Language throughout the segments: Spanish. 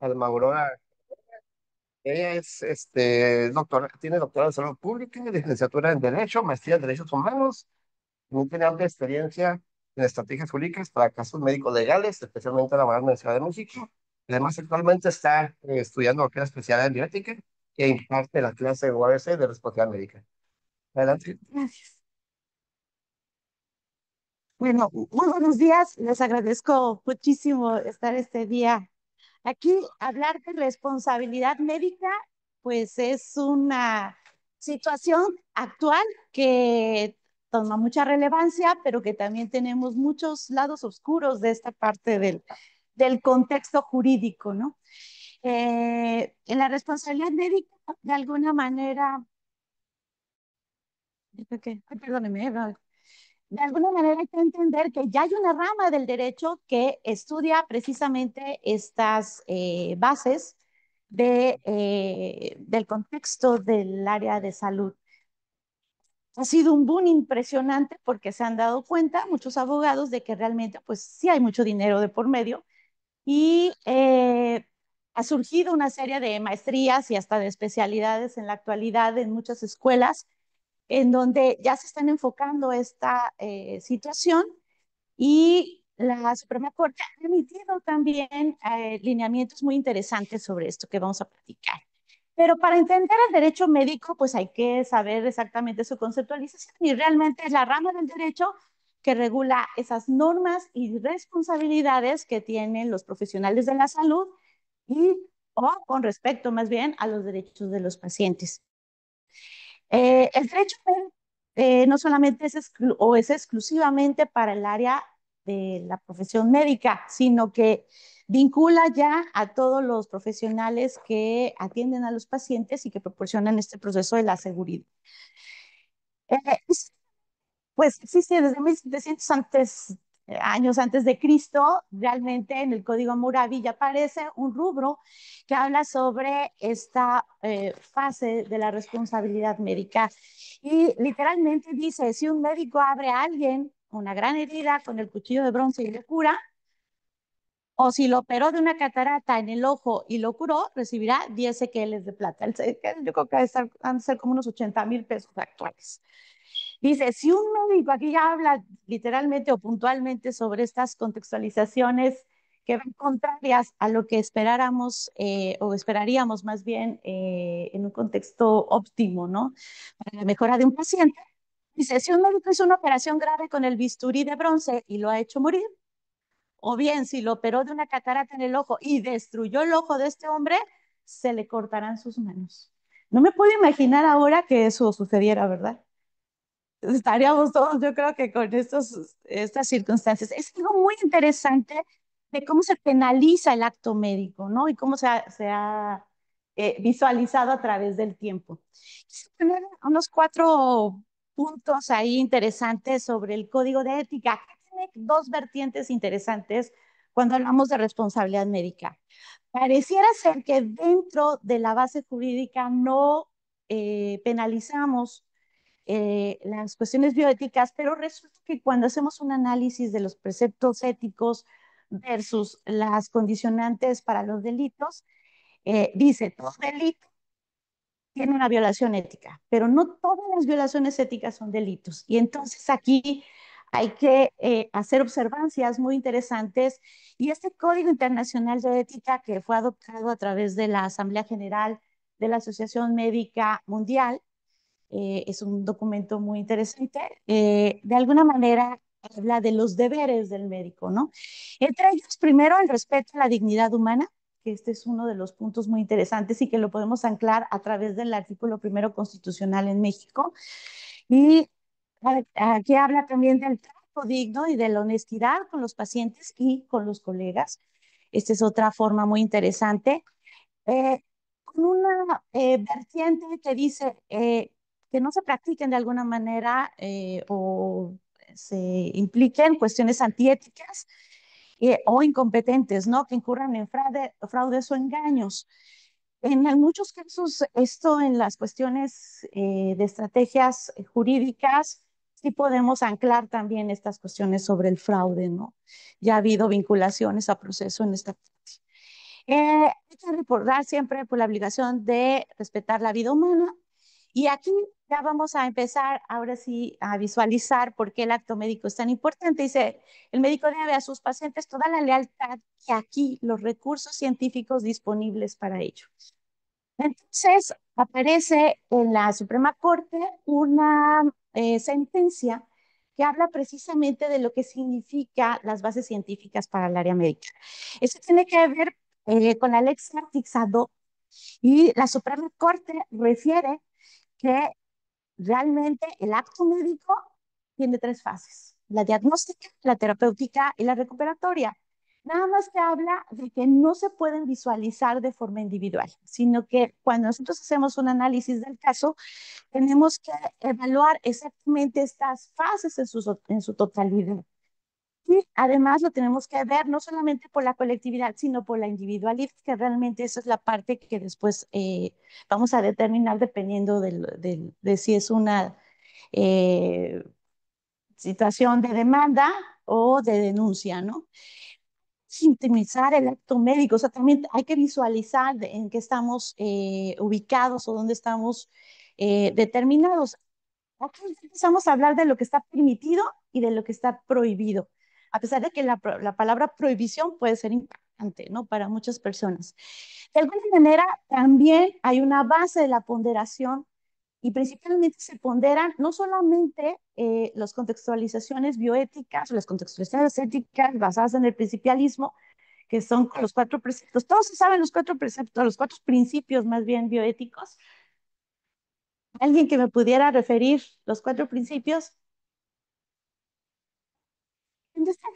Almagrora. Ella es, tiene doctorado en salud pública, licenciatura en Derecho, maestría en Derechos Humanos. También tiene amplia experiencia en estrategias jurídicas para casos médicos legales, especialmente laboral en la Ciudad de México. Además, actualmente está estudiando lo que es especialidad en bioética e imparte la clase UABC de responsabilidad médica. Adelante. Gracias. Bueno, muy buenos días. Les agradezco muchísimo estar este día aquí. Hablar de responsabilidad médica, pues es una situación actual que toma mucha relevancia, pero que también tenemos muchos lados oscuros de esta parte del contexto jurídico, ¿no? En la responsabilidad médica, de alguna manera, ay, perdóneme, de alguna manera hay que entender que ya hay una rama del derecho que estudia precisamente estas bases del contexto del área de salud. Ha sido un boom impresionante porque se han dado cuenta muchos abogados de que realmente pues sí hay mucho dinero de por medio y ha surgido una serie de maestrías y hasta de especialidades en la actualidad en muchas escuelas en donde ya se están enfocando esta situación y la Suprema Corte ha emitido también lineamientos muy interesantes sobre esto que vamos a platicar. Pero para entender el derecho médico, pues hay que saber exactamente su conceptualización y realmente es la rama del derecho que regula esas normas y responsabilidades que tienen los profesionales de la salud y o con respecto más bien a los derechos de los pacientes. El derecho no solamente o es exclusivamente para el área de la profesión médica, sino que vincula ya a todos los profesionales que atienden a los pacientes y que proporcionan este proceso de la seguridad. Eh, pues existe desde 1700 años antes de Cristo, realmente en el Código Hammurabi ya aparece un rubro que habla sobre esta fase de la responsabilidad médica. Y literalmente dice, si un médico abre a alguien una gran herida con el cuchillo de bronce y lo cura, o si lo operó de una catarata en el ojo y lo curó, recibirá 10 sequeles de plata. Yo creo que han de ser como unos 80,000 pesos actuales. Dice, si un médico aquí ya habla literalmente o puntualmente sobre estas contextualizaciones que van contrarias a lo que esperáramos o esperaríamos más bien en un contexto óptimo, ¿no? Para la mejora de un paciente. Dice, si un médico hizo una operación grave con el bisturí de bronce y lo ha hecho morir, o bien si lo operó de una catarata en el ojo y destruyó el ojo de este hombre, se le cortarán sus manos. No me puedo imaginar ahora que eso sucediera, ¿verdad? Estaríamos todos, yo creo que con estas circunstancias. Es algo muy interesante de cómo se penaliza el acto médico, ¿no? Y cómo se ha visualizado a través del tiempo. Quisiera poner unos 4 puntos ahí interesantes sobre el código de ética. Tiene dos vertientes interesantes cuando hablamos de responsabilidad médica. Pareciera ser que dentro de la base jurídica no penalizamos las cuestiones bioéticas, pero resulta que cuando hacemos un análisis de los preceptos éticos versus las condicionantes para los delitos, dice, todo delito tiene una violación ética, pero no todas las violaciones éticas son delitos. Y entonces aquí hay que hacer observancias muy interesantes y este Código Internacional de Ética que fue adoptado a través de la Asamblea General de la Asociación Médica Mundial, es un documento muy interesante. De alguna manera habla de los deberes del médico, ¿no? Entre ellos, primero, el respeto a la dignidad humana, que este es uno de los puntos muy interesantes y que lo podemos anclar a través del artículo primero constitucional en México. Y aquí habla también del trato digno y de la honestidad con los pacientes y con los colegas. Esta es otra forma muy interesante con una vertiente que dice que no se practiquen de alguna manera o se impliquen cuestiones antiéticas o incompetentes, ¿no? Que incurran en fraudes o engaños. En muchos casos, esto en las cuestiones de estrategias jurídicas, sí podemos anclar también estas cuestiones sobre el fraude, ¿no? Ya ha habido vinculaciones a proceso en esta parte. Hay que recordar siempre por la obligación de respetar la vida humana. Y aquí ya vamos a empezar ahora sí a visualizar por qué el acto médico es tan importante. Dice, el médico debe a sus pacientes toda la lealtad y aquí los recursos científicos disponibles para ello. Entonces, aparece en la Suprema Corte una sentencia que habla precisamente de lo que significa las bases científicas para el área médica. Eso tiene que ver con la Lex Artis ad hoc y la Suprema Corte refiere que realmente el acto médico tiene tres fases: la diagnóstica, la terapéutica y la recuperatoria. Nada más que habla de que no se pueden visualizar de forma individual, sino que cuando nosotros hacemos un análisis del caso, tenemos que evaluar exactamente estas fases en su totalidad. Y además lo tenemos que ver no solamente por la colectividad, sino por la individualidad, que realmente esa es la parte que después vamos a determinar dependiendo de si es una eh, situación de demanda o de denuncia, ¿no? Sintemizar el acto médico, o sea, también hay que visualizar en qué estamos ubicados o dónde estamos determinados. Aquí empezamos a hablar de lo que está permitido y de lo que está prohibido, a pesar de que la palabra prohibición puede ser importante, ¿no? Para muchas personas. De alguna manera, también hay una base de la ponderación y principalmente se ponderan no solamente las contextualizaciones bioéticas o las contextualizaciones éticas basadas en el principialismo, que son los cuatro preceptos. Todos se saben los cuatro preceptos, los cuatro principios más bien bioéticos. ¿Alguien que me pudiera referir los cuatro principios? ¿Dónde está?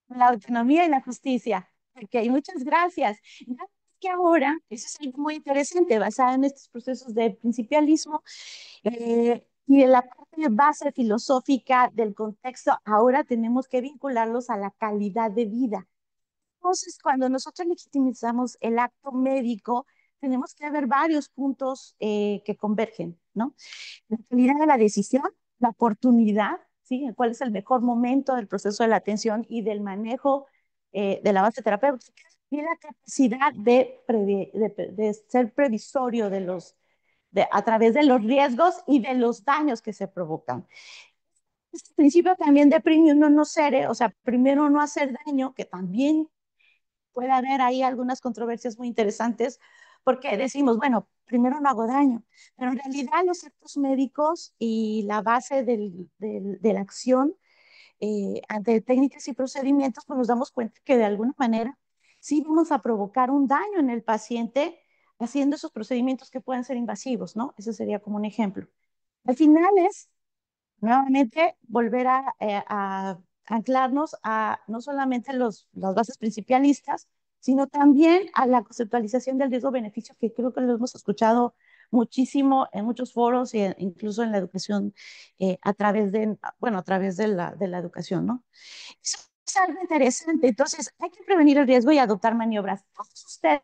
La autonomía y la justicia. Ok, muchas gracias. Nada más que ahora, eso es algo muy interesante, basado en estos procesos de principialismo y en la parte base filosófica del contexto, ahora tenemos que vincularlos a la calidad de vida. Entonces, cuando nosotros legitimizamos el acto médico, tenemos que ver varios puntos que convergen, ¿no? La calidad de la decisión, la oportunidad, ¿sí? ¿Cuál es el mejor momento del proceso de la atención y del manejo de la base terapéutica? Y la capacidad de ser previsorio a través de los riesgos y de los daños que se provocan. Este principio también de primero no nocere, o sea, primero no hacer daño, que también puede haber ahí algunas controversias muy interesantes, porque decimos, bueno, primero no hago daño, pero en realidad los actos médicos y la base de la acción ante técnicas y procedimientos, pues nos damos cuenta que de alguna manera sí vamos a provocar un daño en el paciente haciendo esos procedimientos que pueden ser invasivos, ¿no? Ese sería como un ejemplo. Al final es nuevamente volver a anclarnos a no solamente las bases principialistas, sino también a la conceptualización del riesgo-beneficio, que creo que lo hemos escuchado muchísimo en muchos foros e incluso en la educación a través bueno, a través de la educación, ¿no? Eso es algo interesante. Entonces, hay que prevenir el riesgo y adoptar maniobras. Todos ustedes,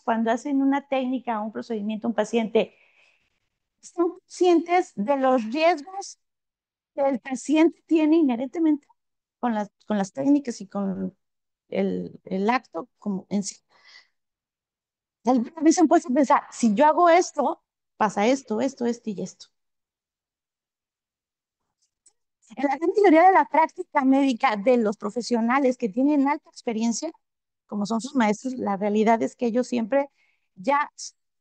cuando hacen una técnica, un procedimiento, un paciente, están conscientes de los riesgos que el paciente tiene inherentemente con las técnicas y con el acto como en sí. Alguna vez se han puesto a pensar, si yo hago esto, pasa esto y esto. En la gran mayoría de la práctica médica de los profesionales que tienen alta experiencia, como son sus maestros, la realidad es que ellos siempre ya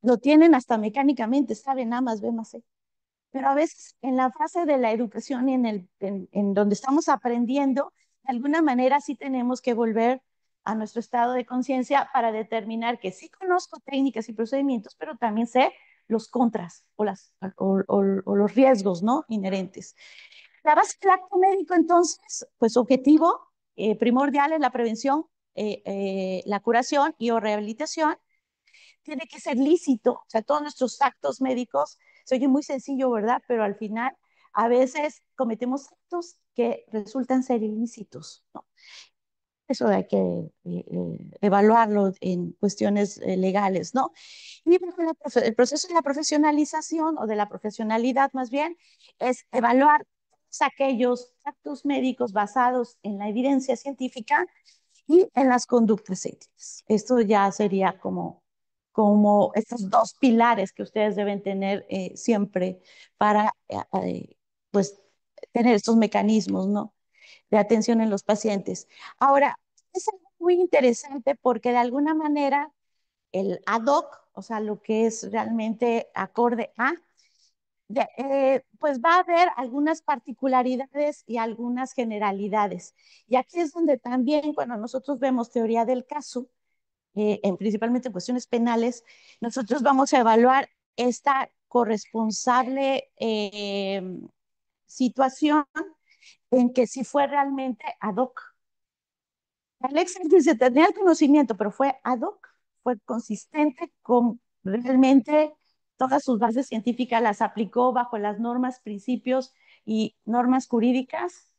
lo tienen hasta mecánicamente, saben A más B más C. Pero a veces en la fase de la educación y en donde estamos aprendiendo, de alguna manera sí tenemos que volver a nuestro estado de conciencia para determinar que sí conozco técnicas y procedimientos, pero también sé los contras o los riesgos, ¿no? Inherentes. La base del acto médico, entonces, pues su objetivo primordial es la prevención, la curación y o rehabilitación. Tiene que ser lícito, o sea, todos nuestros actos médicos, se oye muy sencillo, ¿verdad? Pero al final, a veces cometemos actos que resultan ser ilícitos, ¿no? Eso hay que evaluarlo en cuestiones legales, ¿no? Y el proceso de la profesionalización o de la profesionalidad más bien es evaluar aquellos actos médicos basados en la evidencia científica y en las conductas éticas. Esto ya sería como estos dos pilares que ustedes deben tener siempre para pues, tener estos mecanismos, ¿no?, de atención en los pacientes. Ahora, es algo muy interesante porque de alguna manera el ad hoc, o sea, lo que es realmente acorde a, pues va a haber algunas particularidades y algunas generalidades. Y aquí es donde también cuando nosotros vemos teoría del caso, principalmente en cuestiones penales, nosotros vamos a evaluar esta corresponsable situación en que si fue realmente ad hoc. Alexa dice, tenía el conocimiento, pero fue ad hoc, fue consistente con realmente todas sus bases científicas, las aplicó bajo las normas, principios y normas jurídicas,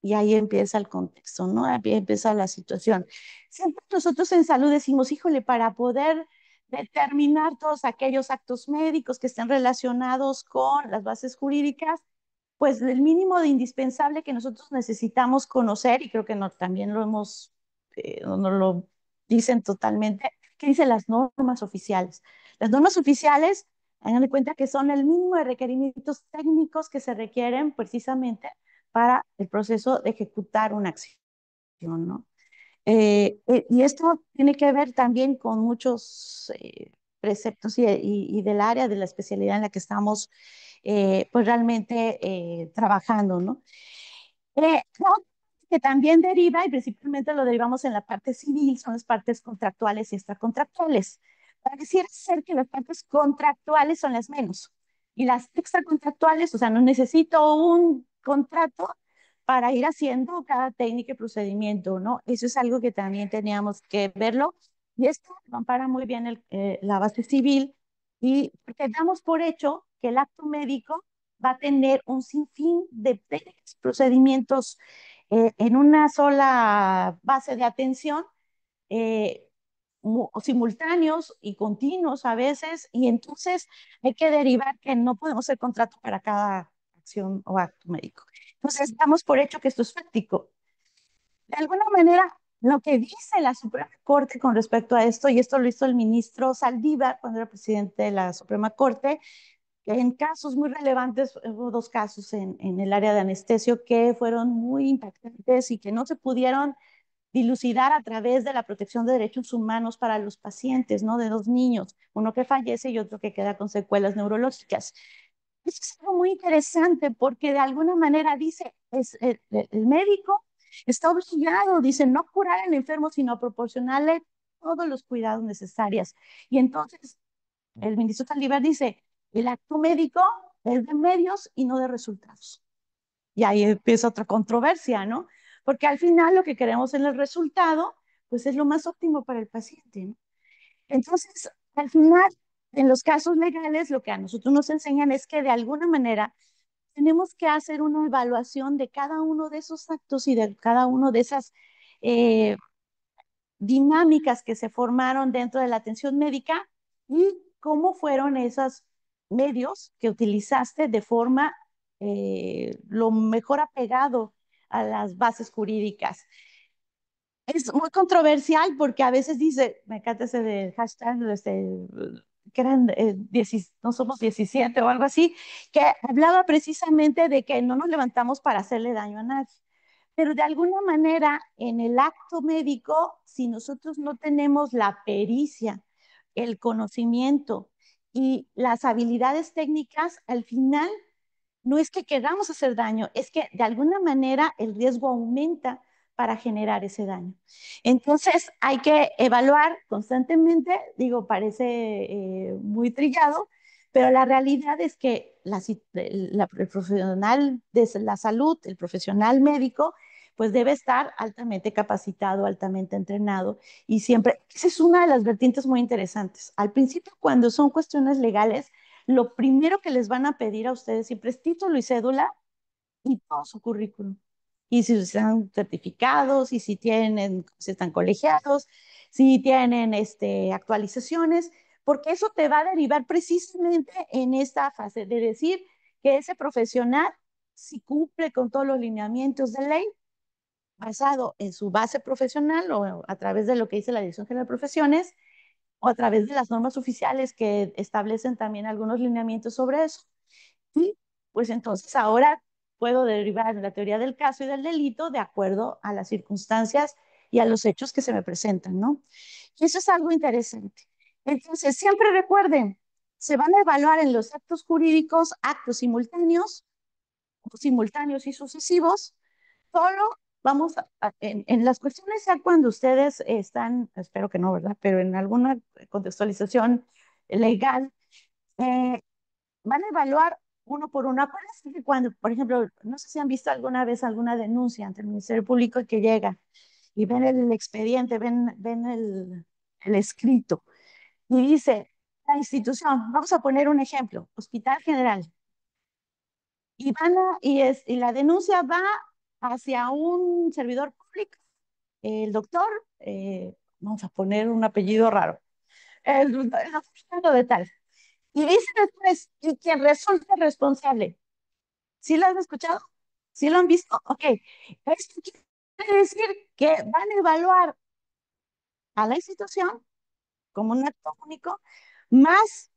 y ahí empieza el contexto, ¿no? Ahí empieza la situación. Siempre nosotros en salud decimos, híjole, para poder determinar todos aquellos actos médicos que estén relacionados con las bases jurídicas, pues el mínimo de indispensable que nosotros necesitamos conocer, y creo que no, también lo hemos, no lo dicen totalmente, que dicen las normas oficiales. Las normas oficiales, hagan de cuenta que son el mínimo de requerimientos técnicos que se requieren precisamente para el proceso de ejecutar una acción, ¿no? Y esto tiene que ver también con muchos preceptos y del área de la especialidad en la que estamos pues realmente trabajando, ¿no? No, que también deriva, y principalmente lo derivamos en la parte civil, son las partes contractuales y extracontractuales. Pareciera ser que las partes contractuales son las menos. Y las extracontractuales, o sea, no necesito un contrato para ir haciendo cada técnica y procedimiento, ¿no? Eso es algo que también teníamos que verlo. Y esto ampara muy bien la base civil y porque damos por hecho que el acto médico va a tener un sinfín de técnicas, procedimientos en una sola base de atención, eh, simultáneos y continuos a veces, y entonces hay que derivar que no podemos hacer contrato para cada acción o acto médico. Entonces, damos por hecho que esto es fáctico. De alguna manera, lo que dice la Suprema Corte con respecto a esto, y esto lo hizo el ministro Saldívar cuando era presidente de la Suprema Corte, que en casos muy relevantes, hubo dos casos en el área de anestesio que fueron muy impactantes y que no se pudieron dilucidar a través de la protección de derechos humanos para los pacientes, ¿no? De dos niños, uno que fallece y otro que queda con secuelas neurológicas. Eso es algo muy interesante porque de alguna manera dice, el médico está obligado, dice, no curar al enfermo, sino a proporcionarle todos los cuidados necesarios. Y entonces el ministro Saldívar dice, el acto médico es de medios y no de resultados. Y ahí empieza otra controversia, ¿no? Porque al final lo que queremos en el resultado, pues es lo más óptimo para el paciente, ¿no? Entonces, al final, en los casos legales, lo que a nosotros nos enseñan es que de alguna manera tenemos que hacer una evaluación de cada uno de esos actos y de cada uno de esas eh, dinámicas que se formaron dentro de la atención médica y cómo fueron esos medios que utilizaste de forma lo mejor apegado a las bases jurídicas. Es muy controversial porque a veces dice, me encanta ese de hashtag, que eran, no somos 17 o algo así, que hablaba precisamente de que no nos levantamos para hacerle daño a nadie. Pero de alguna manera, en el acto médico, si nosotros no tenemos la pericia, el conocimiento y las habilidades técnicas, al final no es que queramos hacer daño, es que de alguna manera el riesgo aumenta para generar ese daño. Entonces hay que evaluar constantemente, digo, parece muy trillado, pero la realidad es que el profesional de la salud, el profesional médico, pues debe estar altamente capacitado, altamente entrenado y siempre, esa es una de las vertientes muy interesantes. Al principio, cuando son cuestiones legales, lo primero que les van a pedir a ustedes siempre es título y cédula y todo su currículum. Y si están certificados, y si tienen, si están colegiados, si tienen actualizaciones, porque eso te va a derivar precisamente en esta fase de decir que ese profesional si cumple con todos los lineamientos de ley basado en su base profesional o a través de lo que dice la Dirección General de Profesiones o a través de las normas oficiales que establecen también algunos lineamientos sobre eso. Y pues entonces ahora puedo derivar la teoría del caso y del delito de acuerdo a las circunstancias y a los hechos que se me presentan, ¿no? Y eso es algo interesante. Entonces, siempre recuerden, se van a evaluar en los actos jurídicos actos simultáneos, simultáneos y sucesivos. Solo vamos en las cuestiones ya cuando ustedes están, espero que no, ¿verdad? Pero en alguna contextualización legal, eh, van a evaluar uno por uno. Acuérdense que cuando, por ejemplo, no sé si han visto alguna vez alguna denuncia ante el Ministerio Público que llega y ven el expediente, ven el escrito y dice, la institución, vamos a poner un ejemplo, Hospital General, y la denuncia va hacia un servidor público, el doctor, vamos a poner un apellido raro, el doctor de tal, y dice después, y quien resulta responsable. ¿Sí lo han escuchado? ¿Sí lo han visto? Ok. Esto quiere decir que van a evaluar a la institución como un acto único, más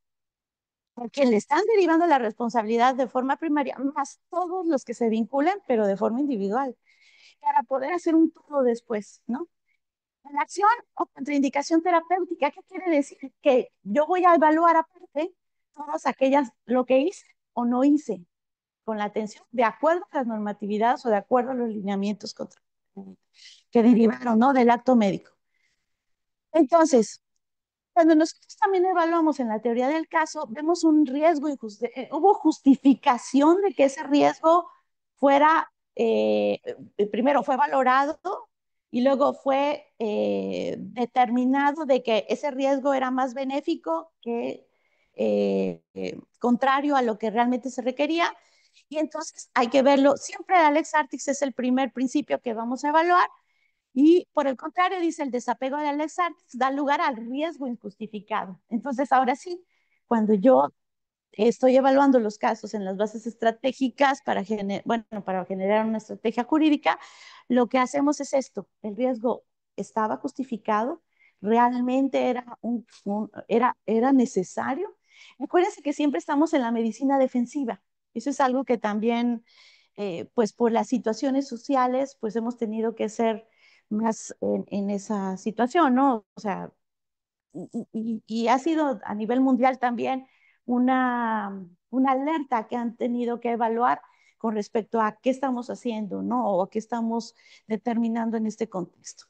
a quien le están derivando la responsabilidad de forma primaria, más todos los que se vinculen, pero de forma individual, para poder hacer un todo después, ¿no? La acción o contraindicación terapéutica, ¿qué quiere decir? Que yo voy a evaluar aparte todas aquellas, lo que hice o no hice con la atención, de acuerdo a las normatividades o de acuerdo a los lineamientos que derivaron, ¿no? Del acto médico. Entonces, cuando nosotros también evaluamos en la teoría del caso, vemos un riesgo, hubo justificación de que ese riesgo fuera, primero fue valorado y luego fue determinado de que ese riesgo era más benéfico que contrario a lo que realmente se requería. Y entonces hay que verlo, siempre Alex Artix es el primer principio que vamos a evaluar y por el contrario, dice, el desapego de Alex Artix da lugar al riesgo injustificado. Entonces, ahora sí, cuando yo estoy evaluando los casos en las bases estratégicas bueno, para generar una estrategia jurídica, lo que hacemos es esto, el riesgo estaba justificado, realmente era necesario. Acuérdense que siempre estamos en la medicina defensiva. Eso es algo que también, pues por las situaciones sociales, pues hemos tenido que ser más en esa situación, ¿no? O sea, y ha sido a nivel mundial también una alerta que han tenido que evaluar con respecto a qué estamos haciendo, ¿no? O qué estamos determinando en este contexto.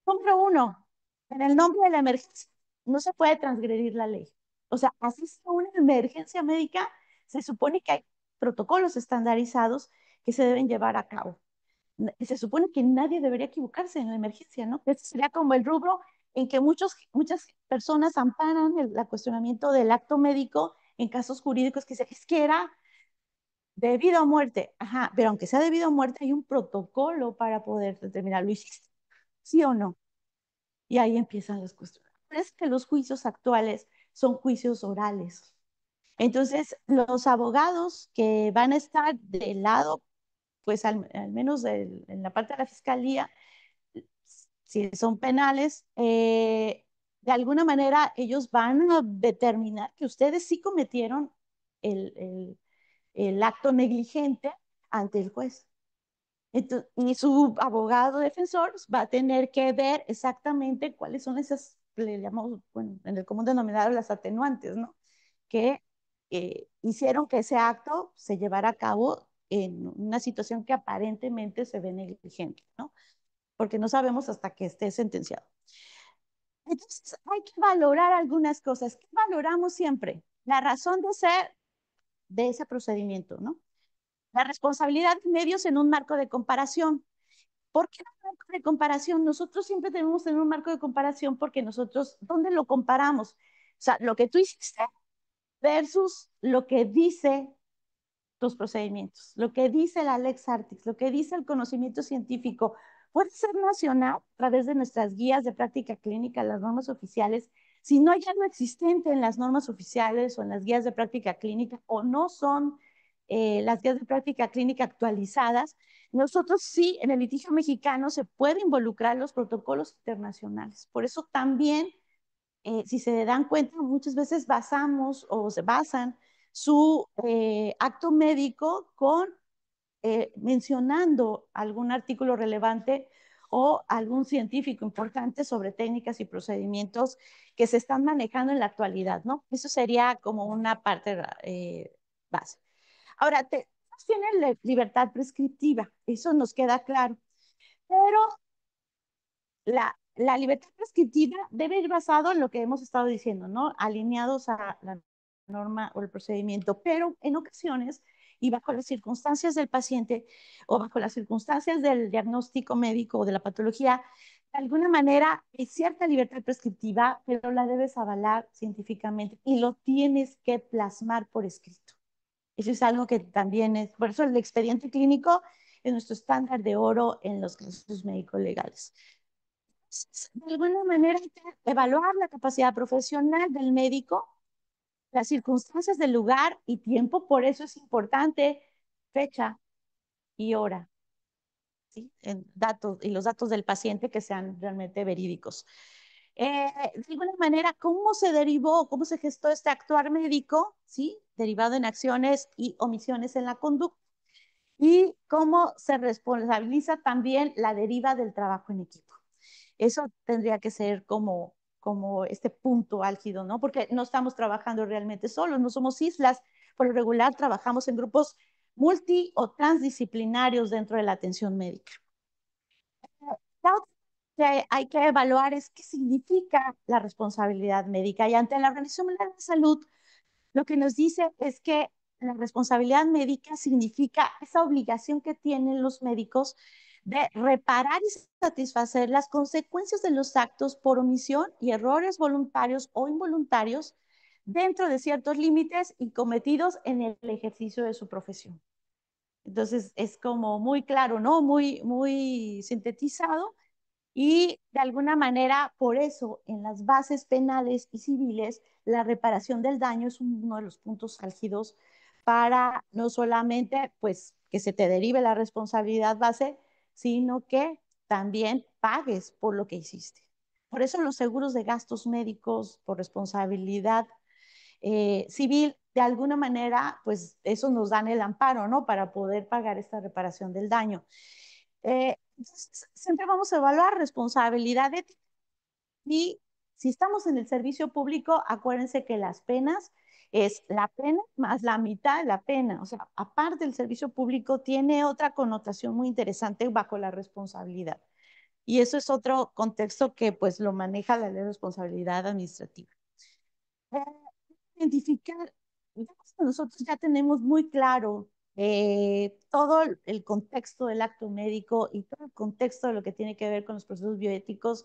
Número uno, en el nombre de la emergencia no se puede transgredir la ley. O sea, así sea una emergencia médica, se supone que hay protocolos estandarizados que se deben llevar a cabo. Se supone que nadie debería equivocarse en la emergencia, ¿no? Este sería como el rubro en que muchas personas amparan el cuestionamiento del acto médico en casos jurídicos que dicen, es que era debido a muerte. Ajá, pero aunque sea debido a muerte, hay un protocolo para poder determinar, ¿lo hiciste? ¿Sí o no? Y ahí empiezan las cuestiones. Es que los juicios actuales son juicios orales. Entonces, los abogados que van a estar del lado, pues al menos en la parte de la fiscalía, si son penales, de alguna manera ellos van a determinar que ustedes sí cometieron el, el, el acto negligente ante el juez. Entonces, y su abogado defensor va a tener que ver exactamente cuáles son esas, le llamamos, bueno, en el común denominador, las atenuantes, ¿no? Que hicieron que ese acto se llevara a cabo en una situación que aparentemente se ve negligente, ¿no? Porque no sabemos hasta que esté sentenciado. Entonces, hay que valorar algunas cosas. ¿Qué valoramos siempre? La razón de ser de ese procedimiento, ¿no? La responsabilidad de medios en un marco de comparación. ¿Por qué un marco de comparación? Nosotros siempre tenemos que tener un marco de comparación porque nosotros, ¿dónde lo comparamos? O sea, lo que tú hiciste versus lo que dice tus procedimientos, lo que dice la Lex Artix, lo que dice el conocimiento científico, puede ser nacional a través de nuestras guías de práctica clínica, las normas oficiales, si no hay algo existente en las normas oficiales o en las guías de práctica clínica o no son las guías de práctica clínica actualizadas, nosotros sí, en el litigio mexicano se puede involucrar los protocolos internacionales. Por eso también, si se dan cuenta, muchas veces basamos o se basan su acto médico con mencionando algún artículo relevante o algún científico importante sobre técnicas y procedimientos que se están manejando en la actualidad, ¿no? Eso sería como una parte base. Ahora, tiene la libertad prescriptiva, eso nos queda claro, pero la libertad prescriptiva debe ir basado en lo que hemos estado diciendo, ¿no? Alineados a la norma o el procedimiento, pero en ocasiones y bajo las circunstancias del paciente o bajo las circunstancias del diagnóstico médico o de la patología, de alguna manera hay cierta libertad prescriptiva, pero la debes avalar científicamente y lo tienes que plasmar por escrito. Eso es algo que también es, por eso el expediente clínico es nuestro estándar de oro en los casos médicos legales. De alguna manera hay que evaluar la capacidad profesional del médico, las circunstancias del lugar y tiempo, por eso es importante fecha y hora, ¿sí? En datos y los datos del paciente que sean realmente verídicos. De alguna manera, ¿cómo se derivó, cómo se gestó este actuar médico, ¿sí? Derivado en acciones y omisiones en la conducta? Y cómo se responsabiliza también la deriva del trabajo en equipo. Eso tendría que ser como este punto álgido, ¿no? Porque no estamos trabajando realmente solos, no somos islas. Por lo regular trabajamos en grupos multi o transdisciplinarios dentro de la atención médica. La otra que hay que evaluar es qué significa la responsabilidad médica. Y ante la Organización Mundial de la Salud, lo que nos dice es que la responsabilidad médica significa esa obligación que tienen los médicos de reparar y satisfacer las consecuencias de los actos por omisión y errores voluntarios o involuntarios dentro de ciertos límites y cometidos en el ejercicio de su profesión. Entonces es como muy claro, ¿no? Muy sintetizado y de alguna manera, por eso, en las bases penales y civiles, la reparación del daño es uno de los puntos álgidos para no solamente pues que se te derive la responsabilidad base, sino que también pagues por lo que hiciste. Por eso los seguros de gastos médicos por responsabilidad civil, de alguna manera, pues eso nos dan el amparo, ¿no? Para poder pagar esta reparación del daño. Siempre vamos a evaluar responsabilidad ética y si estamos en el servicio público, acuérdense que las penas es la pena más la mitad de la pena. O sea, aparte del servicio público, tiene otra connotación muy interesante bajo la responsabilidad. Y eso es otro contexto que pues lo maneja la ley de responsabilidad administrativa. Eh, Identificar, nosotros ya tenemos muy claro todo el contexto del acto médico y todo el contexto de lo que tiene que ver con los procesos bioéticos.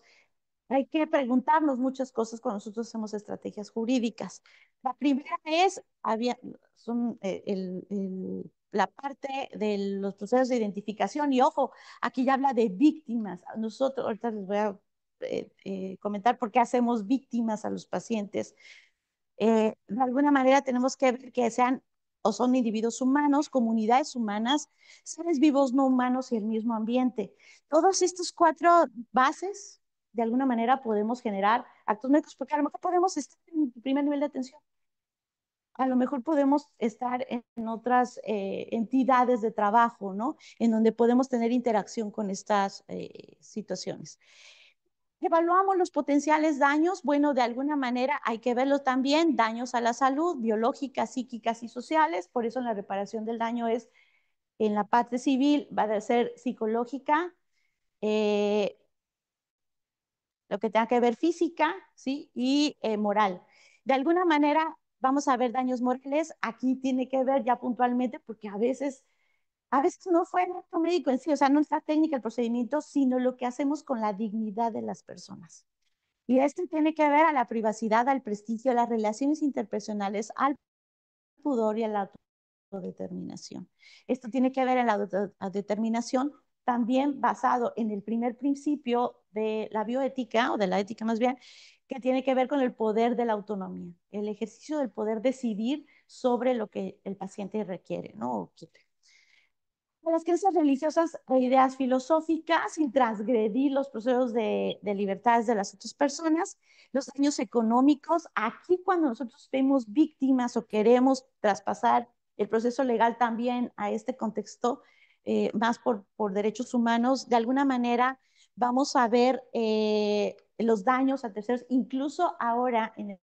Hay que preguntarnos muchas cosas cuando nosotros hacemos estrategias jurídicas. La primera es, son, la parte de los procesos de identificación y ojo, aquí ya habla de víctimas. Nosotros, ahorita les voy a comentar por qué hacemos víctimas a los pacientes. De alguna manera tenemos que ver que sean o son individuos humanos, comunidades humanas, seres vivos no humanos y el mismo ambiente. Todos estos cuatro bases, de alguna manera podemos generar actos médicos, porque a lo mejor podemos estar en el primer nivel de atención, a lo mejor podemos estar en otras entidades de trabajo, ¿no? En donde podemos tener interacción con estas situaciones. Evaluamos los potenciales daños. Bueno, de alguna manera hay que verlos también, daños a la salud, biológicas, psíquicas y sociales. Por eso la reparación del daño es, en la parte civil, va a ser psicológica, eh, lo que tenga que ver física, ¿sí? Y moral. De alguna manera vamos a ver daños morales. Aquí tiene que ver ya puntualmente, porque a veces no fue el acto médico en sí, o sea, no es la técnica, el procedimiento, sino lo que hacemos con la dignidad de las personas. Y esto tiene que ver a la privacidad, al prestigio, a las relaciones interpersonales, al pudor y a la autodeterminación. Esto tiene que ver en la autodeterminación también basado en el primer principio de la bioética, o de la ética más bien, que tiene que ver con el poder de la autonomía, el ejercicio del poder decidir sobre lo que el paciente requiere, ¿no? O quiere. De las creencias religiosas e ideas filosóficas sin transgredir los procesos de libertades de las otras personas, los daños económicos. Aquí cuando nosotros vemos víctimas o queremos traspasar el proceso legal también a este contexto, más por derechos humanos, de alguna manera vamos a ver los daños a terceros, incluso ahora en el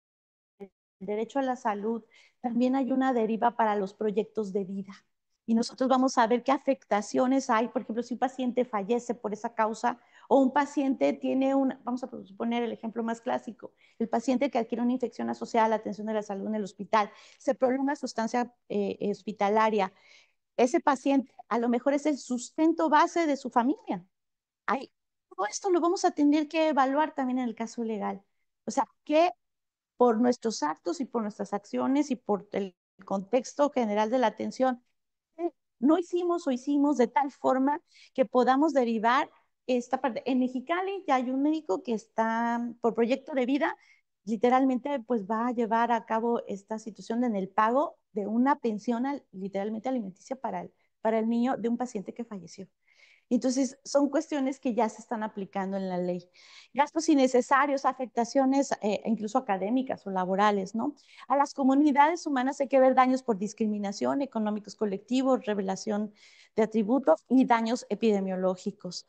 derecho a la salud, también hay una deriva para los proyectos de vida. Y nosotros vamos a ver qué afectaciones hay, por ejemplo, si un paciente fallece por esa causa o un paciente tiene una, vamos a suponer el ejemplo más clásico, el paciente que adquiere una infección asociada a la atención de la salud en el hospital, se prolonga su estancia hospitalaria, ese paciente a lo mejor es el sustento base de su familia. Hay, todo esto lo vamos a tener que evaluar también en el caso legal. O sea, ¿qué por nuestros actos y por nuestras acciones y por el contexto general de la atención, no hicimos o hicimos de tal forma que podamos derivar esta parte? En Mexicali ya hay un médico que está por proyecto de vida, literalmente pues va a llevar a cabo esta situación en el pago de una pensión literalmente alimenticia para el niño de un paciente que falleció. Entonces, son cuestiones que ya se están aplicando en la ley. Gastos innecesarios, afectaciones incluso académicas o laborales, ¿no? A las comunidades humanas hay que ver daños por discriminación, económicos colectivos, revelación de atributos y daños epidemiológicos.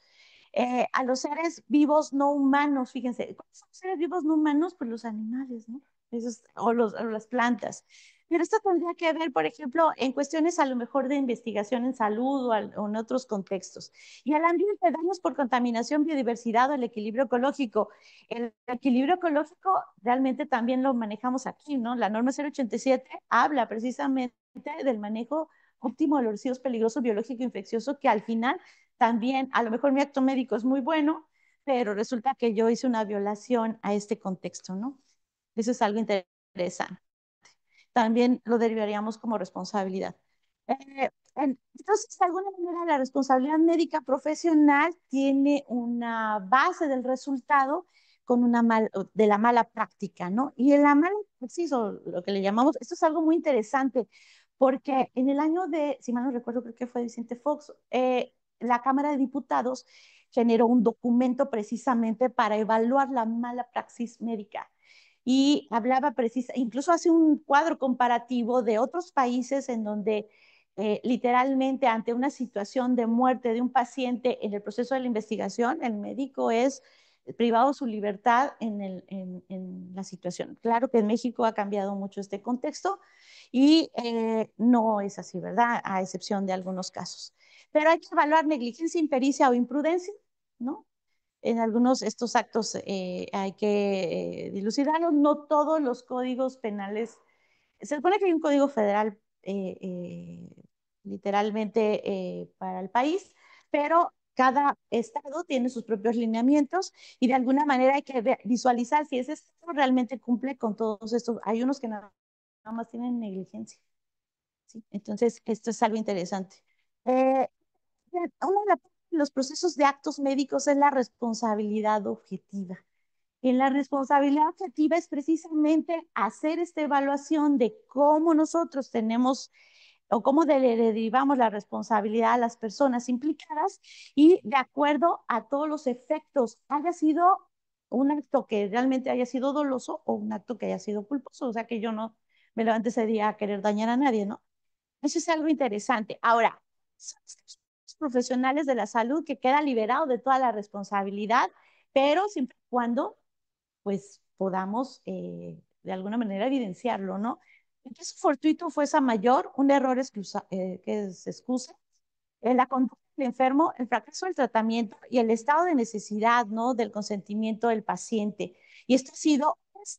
A los seres vivos no humanos, fíjense, ¿cuáles son los seres vivos no humanos? Pues los animales, ¿no? Esos, o las plantas. Pero esto tendría que ver, por ejemplo, en cuestiones a lo mejor de investigación en salud o en otros contextos. Y al ambiente, daños por contaminación, biodiversidad o el equilibrio ecológico. El equilibrio ecológico realmente también lo manejamos aquí, ¿no? La norma 087 habla precisamente del manejo óptimo de los residuos peligrosos biológico infeccioso, que al final también, a lo mejor mi acto médico es muy bueno, pero resulta que yo hice una violación a este contexto, ¿no? Eso es algo interesante. También lo derivaríamos como responsabilidad. Entonces, de alguna manera, la responsabilidad médica profesional tiene una base del resultado con de la mala práctica, ¿no? Y en la mala praxis, o lo que le llamamos, esto es algo muy interesante, porque en el año de, si mal no recuerdo, creo que fue Vicente Fox, la Cámara de Diputados generó un documento precisamente para evaluar la mala praxis médica y hablaba incluso hace un cuadro comparativo de otros países en donde literalmente ante una situación de muerte de un paciente en el proceso de la investigación, el médico es privado de su libertad en la situación. Claro que en México ha cambiado mucho este contexto y no es así, ¿verdad? A excepción de algunos casos. Pero hay que evaluar negligencia, impericia o imprudencia, ¿no? En algunos estos actos hay que dilucidarlos. No todos los códigos penales, se supone que hay un código federal literalmente para el país, pero cada estado tiene sus propios lineamientos y de alguna manera hay que visualizar si ese estado realmente cumple con todos estos. Hay unos que nada más tienen negligencia, ¿sí? Entonces, esto es algo interesante. Eh, uno de los procesos de actos médicos es la responsabilidad objetiva. En la responsabilidad objetiva es precisamente hacer esta evaluación de cómo nosotros tenemos o cómo derivamos la responsabilidad a las personas implicadas y de acuerdo a todos los efectos, haya sido un acto que realmente haya sido doloso o un acto que haya sido culposo, o sea que yo no me levante ese día a querer dañar a nadie, ¿no? Eso es algo interesante. Ahora, son los profesionales de la salud que quedan liberados de toda la responsabilidad, pero siempre y cuando pues podamos de alguna manera evidenciarlo, ¿no? El caso fortuito fue esa mayor, un error que se excuse, en la conducta del enfermo, el fracaso del tratamiento y el estado de necesidad, ¿no? Del consentimiento del paciente. Y este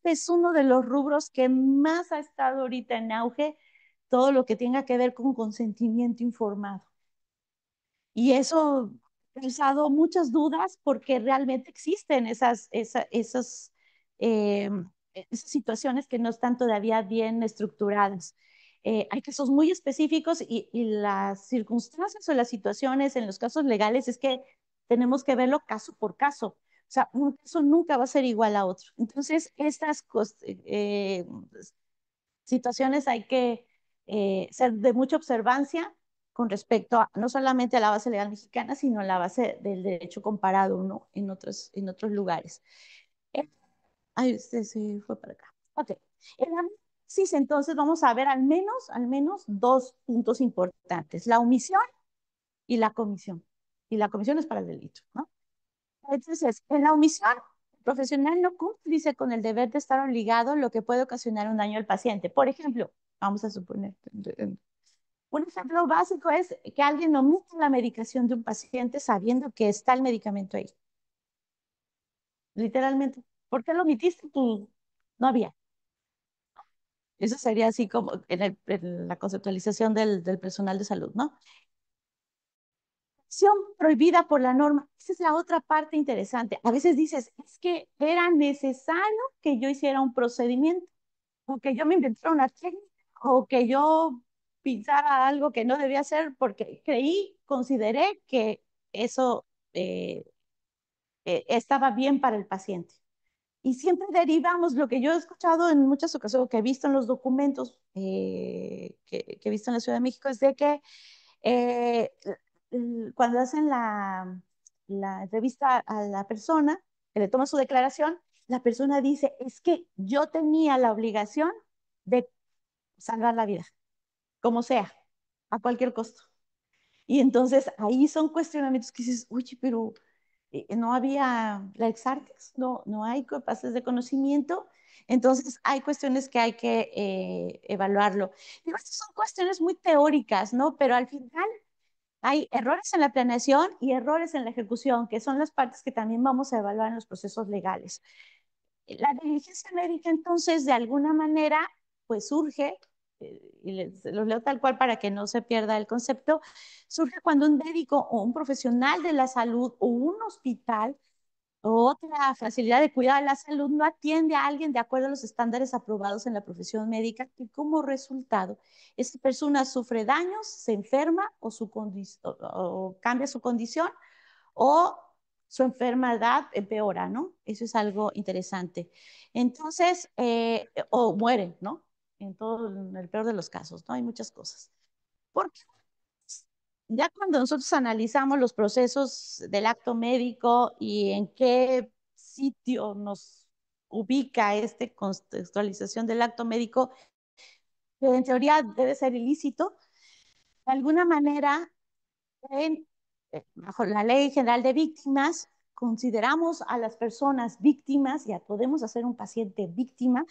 es uno de los rubros que más ha estado ahorita en auge, todo lo que tenga que ver con consentimiento informado. Y eso ha causado muchas dudas porque realmente existen eh, esas situaciones que no están todavía bien estructuradas. Hay casos muy específicos y las circunstancias o las situaciones en los casos legales es que tenemos que verlo caso por caso. O sea, un caso nunca va a ser igual a otro. Entonces, situaciones hay que ser de mucha observancia con respecto a, no solamente a la base legal mexicana, sino a la base del derecho comparado, ¿no? En otros lugares. Eh, Ay, se fue para acá. Ok. El análisis, entonces, vamos a ver al menos dos puntos importantes, la omisión y la comisión. Y la comisión es para el delito, ¿no? Entonces, en la omisión, el profesional no cumple con el deber de estar obligado, lo que puede ocasionar un daño al paciente. Por ejemplo, vamos a suponer, un ejemplo básico es que alguien omite la medicación de un paciente sabiendo que está el medicamento ahí. Literalmente. ¿Por qué lo omitiste? Pues no había. Eso sería así como en la conceptualización del personal de salud, ¿no? Acción prohibida por la norma. Esa es la otra parte interesante. A veces dices, es que era necesario que yo hiciera un procedimiento, o que yo me inventara una técnica, o que yo pensara algo que no debía hacer porque creí, consideré que eso eh, estaba bien para el paciente. Y siempre derivamos lo que yo he escuchado en muchas ocasiones, que he visto en los documentos que he visto en la Ciudad de México, es de que eh, cuando hacen la entrevista a la persona, que le toma su declaración, la persona dice, es que yo tenía la obligación de salvar la vida, como sea, a cualquier costo. Y entonces ahí son cuestionamientos que dices, oye, pero no había la Exartex, no hay capaces de conocimiento, entonces hay cuestiones que hay que evaluarlo. Digo, estas son cuestiones muy teóricas, ¿no? Pero al final hay errores en la planeación y errores en la ejecución, que son las partes que también vamos a evaluar en los procesos legales. La diligencia médica, entonces, de alguna manera, pues surge, y les, los leo tal cual para que no se pierda el concepto, surge cuando un médico o un profesional de la salud o un hospital o otra facilidad de cuidado de la salud no atiende a alguien de acuerdo a los estándares aprobados en la profesión médica y como resultado, esa persona sufre daños, se enferma o cambia su condición o su enfermedad empeora, ¿no? Eso es algo interesante. Entonces, o muere, ¿no? En todo, en el peor de los casos, ¿no? Hay muchas cosas. Porque ya cuando nosotros analizamos los procesos del acto médico y en qué sitio nos ubica esta contextualización del acto médico, que en teoría debe ser ilícito, de alguna manera en, bajo la Ley General de Víctimas, consideramos a las personas víctimas, ya podemos hacer un paciente víctima,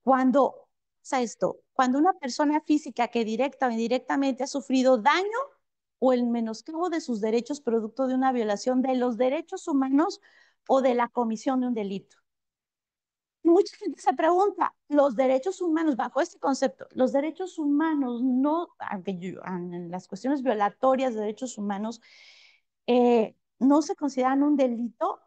cuando, o sea, esto, cuando una persona física que directa o indirectamente ha sufrido daño o el menoscabo de sus derechos producto de una violación de los derechos humanos o de la comisión de un delito. Mucha gente se pregunta, los derechos humanos, bajo este concepto, los derechos humanos no, aunque en las cuestiones violatorias de derechos humanos, no se consideran un delito,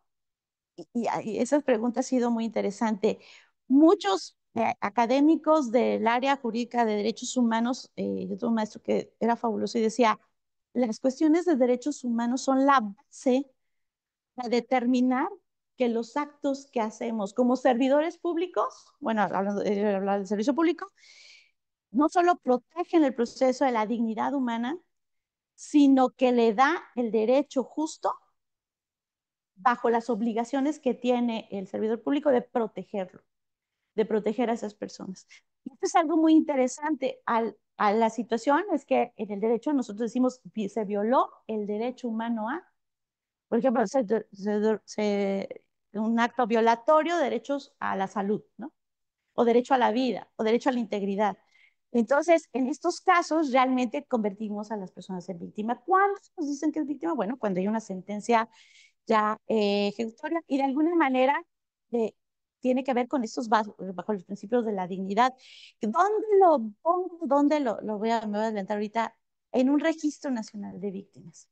y esa pregunta ha sido muy interesante. Muchos académicos del área jurídica de derechos humanos, yo tuve un maestro que era fabuloso y decía, las cuestiones de derechos humanos son la base para determinar que los actos que hacemos como servidores públicos, bueno, hablando del servicio público, no solo protegen el proceso de la dignidad humana, sino que le da el derecho justo bajo las obligaciones que tiene el servidor público de protegerlo, de proteger a esas personas. Y esto es algo muy interesante. A la situación es que en el derecho nosotros decimos se violó el derecho humano a, por ejemplo, un acto violatorio de derechos a la salud, ¿no? O derecho a la vida, o derecho a la integridad. Entonces, en estos casos, realmente convertimos a las personas en víctimas. ¿Cuándo nos dicen que es víctima? Bueno, cuando hay una sentencia ya ejecutoria y de alguna manera eh, tiene que ver con estos bajo los principios de la dignidad. ¿Dónde lo pongo? ¿Dónde me voy a adelantar ahorita? En un registro nacional de víctimas.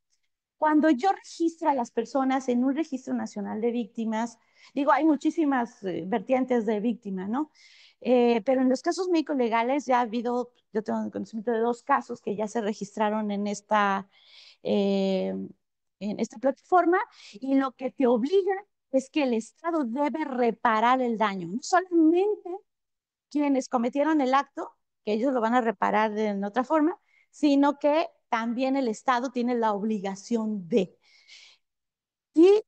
Cuando yo registro a las personas en un registro nacional de víctimas, digo, hay muchísimas vertientes de víctima, ¿no? Pero en los casos médicos legales ya ha habido, yo tengo conocimiento de dos casos que ya se registraron eh, en esta plataforma y lo que te obliga es que el Estado debe reparar el daño, no solamente quienes cometieron el acto, que ellos lo van a reparar de en otra forma, sino que también el Estado tiene la obligación de. Y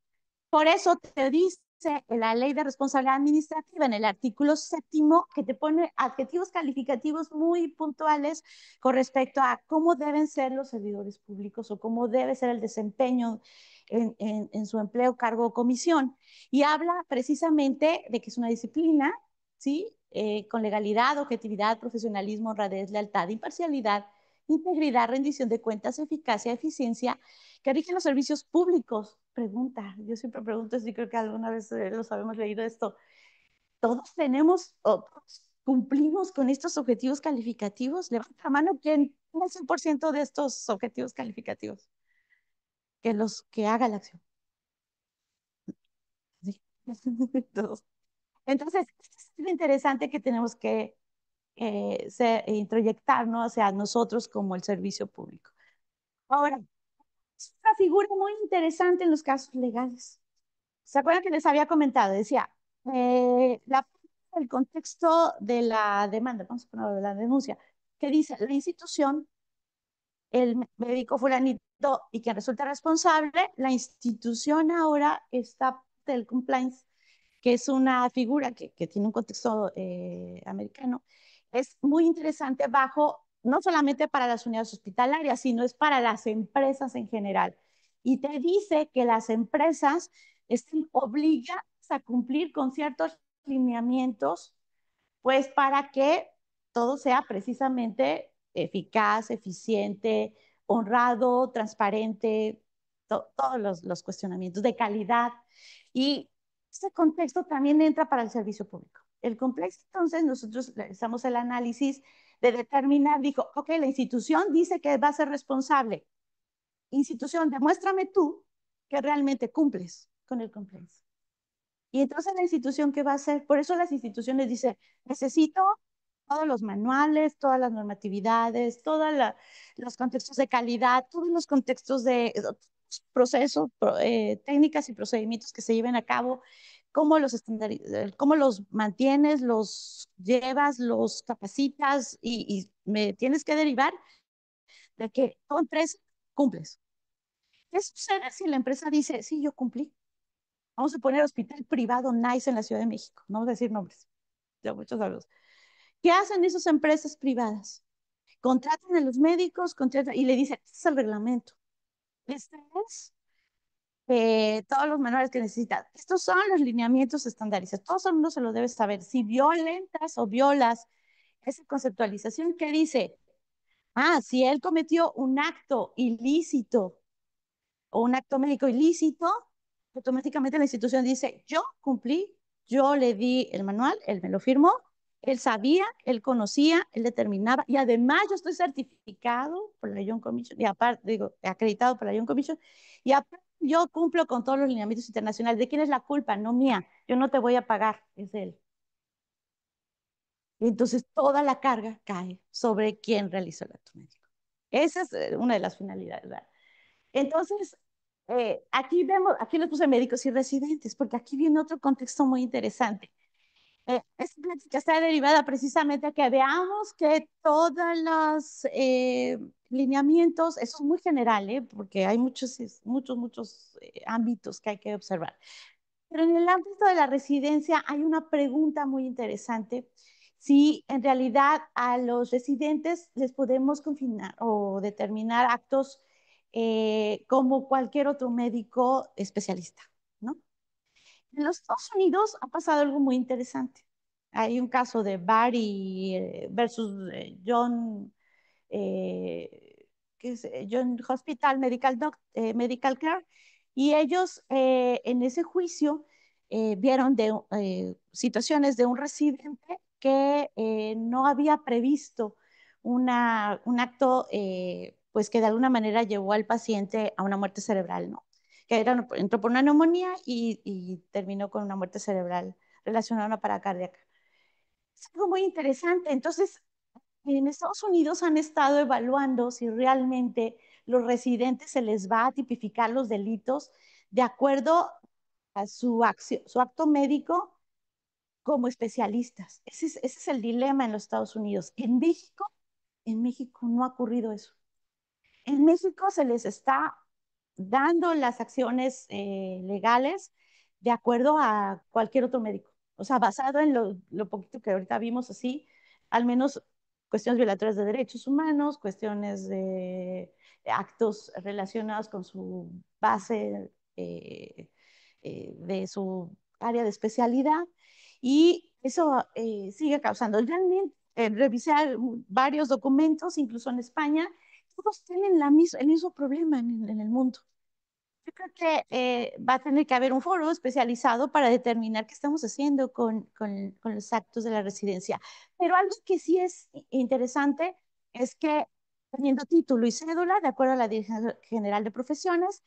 por eso te dice la ley de responsabilidad administrativa en el artículo séptimo que te pone adjetivos calificativos muy puntuales con respecto a cómo deben ser los servidores públicos o cómo debe ser el desempeño en su empleo, cargo o comisión. Y habla precisamente de que es una disciplina, ¿sí? Con legalidad, objetividad, profesionalismo, honradez, lealtad, imparcialidad, integridad, rendición de cuentas, eficacia, eficiencia, que rigen los servicios públicos. Pregunta, yo siempre pregunto esto y creo que alguna vez los habíamos leído esto. ¿Todos tenemos o todos cumplimos con estos objetivos calificativos? Levanta la mano quien tiene el 100% de estos objetivos calificativos, que los que haga la acción. ¿Sí? Todos. Entonces, esto es lo interesante que tenemos que introyectarnos hacia nosotros como el servicio público. Ahora, es una figura muy interesante en los casos legales. ¿Se acuerdan que les había comentado? Decía, el contexto de la demanda, vamos a ponerlo de la denuncia, que dice la institución, el médico fulanito y quien resulta responsable, la institución ahora está del compliance, que es una figura que tiene un contexto americano, es muy interesante bajo, no solamente para las unidades hospitalarias, sino es para las empresas en general. Y te dice que las empresas están obligadas a cumplir con ciertos lineamientos, pues para que todo sea precisamente eficaz, eficiente, honrado, transparente, todos los cuestionamientos de calidad. Y este contexto también entra para el servicio público. El complejo, entonces, nosotros realizamos el análisis de determinar, dijo, ok, la institución dice que va a ser responsable. Institución, demuéstrame tú que realmente cumples con el compliance. Y entonces la institución, ¿qué va a hacer? Por eso las instituciones dicen, necesito todos los manuales, todas las normatividades, todos los contextos de calidad, todos los contextos de procesos, técnicas y procedimientos que se lleven a cabo, cómo los mantienes, los llevas, los capacitas y me tienes que derivar de que tu empresa cumples. ¿Qué sucede si la empresa dice, sí, yo cumplí? Vamos a poner hospital privado NICE en la Ciudad de México, no vamos a decir nombres, ya muchos saludos. ¿Qué hacen esas empresas privadas? Contratan a los médicos, contratan y le dicen, este es el reglamento, este es todos los manuales que necesitas. Estos son los lineamientos estandarizados. Todo el mundo se lo debe saber. Si violentas o violas esa conceptualización que dice, si él cometió un acto ilícito o un acto médico ilícito, automáticamente la institución dice, yo cumplí, yo le di el manual, él me lo firmó, él sabía, él conocía, él determinaba, y además yo estoy certificado por la Young Commission, y aparte, digo, acreditado por la Young Commission, y aparte yo cumplo con todos los lineamientos internacionales. ¿De quién es la culpa? No mía, yo no te voy a pagar, es de él. Y entonces toda la carga cae sobre quien realizó el acto médico. Esa es una de las finalidades, ¿verdad? Entonces, aquí les puse médicos y residentes, porque aquí viene otro contexto muy interesante. Esta plática está derivada precisamente a que veamos que todos los lineamientos, eso es muy general, porque hay muchos ámbitos que hay que observar. Pero en el ámbito de la residencia hay una pregunta muy interesante. Si en realidad a los residentes les podemos confinar o determinar actos como cualquier otro médico especialista, ¿no? En los Estados Unidos ha pasado algo muy interesante. Hay un caso de Barry versus John, que es John Hospital Medical Care, y ellos en ese juicio vieron situaciones de un residente que no había previsto un acto pues que de alguna manera llevó al paciente a una muerte cerebral, ¿no? Que entró por una neumonía y terminó con una muerte cerebral relacionada a una parada cardíaca. Es algo muy interesante. Entonces, en Estados Unidos han estado evaluando si realmente los residentes se les va a tipificar los delitos de acuerdo a su acto médico como especialistas. Ese es el dilema en los Estados Unidos. En México no ha ocurrido eso. En México se les está dando las acciones legales de acuerdo a cualquier otro médico. O sea, basado en lo poquito que ahorita vimos así, al menos cuestiones violatorias de derechos humanos, cuestiones de actos relacionados con su base de su área de especialidad. Y eso sigue causando. Realmente, revisé varios documentos, incluso en España, todos tienen el mismo problema en el mundo. Yo creo que va a tener que haber un foro especializado para determinar qué estamos haciendo con los actos de la residencia. Pero algo que sí es interesante es que teniendo título y cédula, de acuerdo a la Dirección General de Profesiones,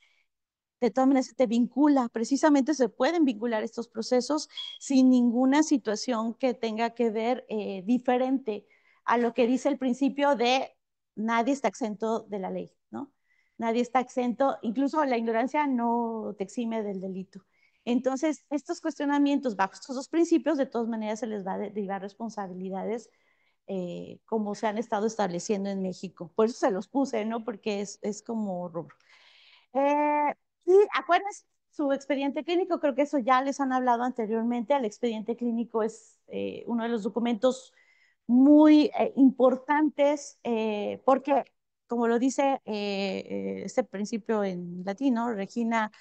de todas maneras se te vincula, precisamente se pueden vincular estos procesos sin ninguna situación que tenga que ver diferente a lo que dice el principio de nadie está exento de la ley, ¿no? Nadie está exento, incluso la ignorancia no te exime del delito. Entonces, estos cuestionamientos bajo estos dos principios, de todas maneras se les va a derivar responsabilidades como se han estado estableciendo en México. Por eso se los puse, ¿no? Porque es como rubro. Eh, y acuérdense, su expediente clínico, creo que eso ya les han hablado anteriormente. El expediente clínico es uno de los documentos muy importantes porque, como lo dice este principio en latino, Regina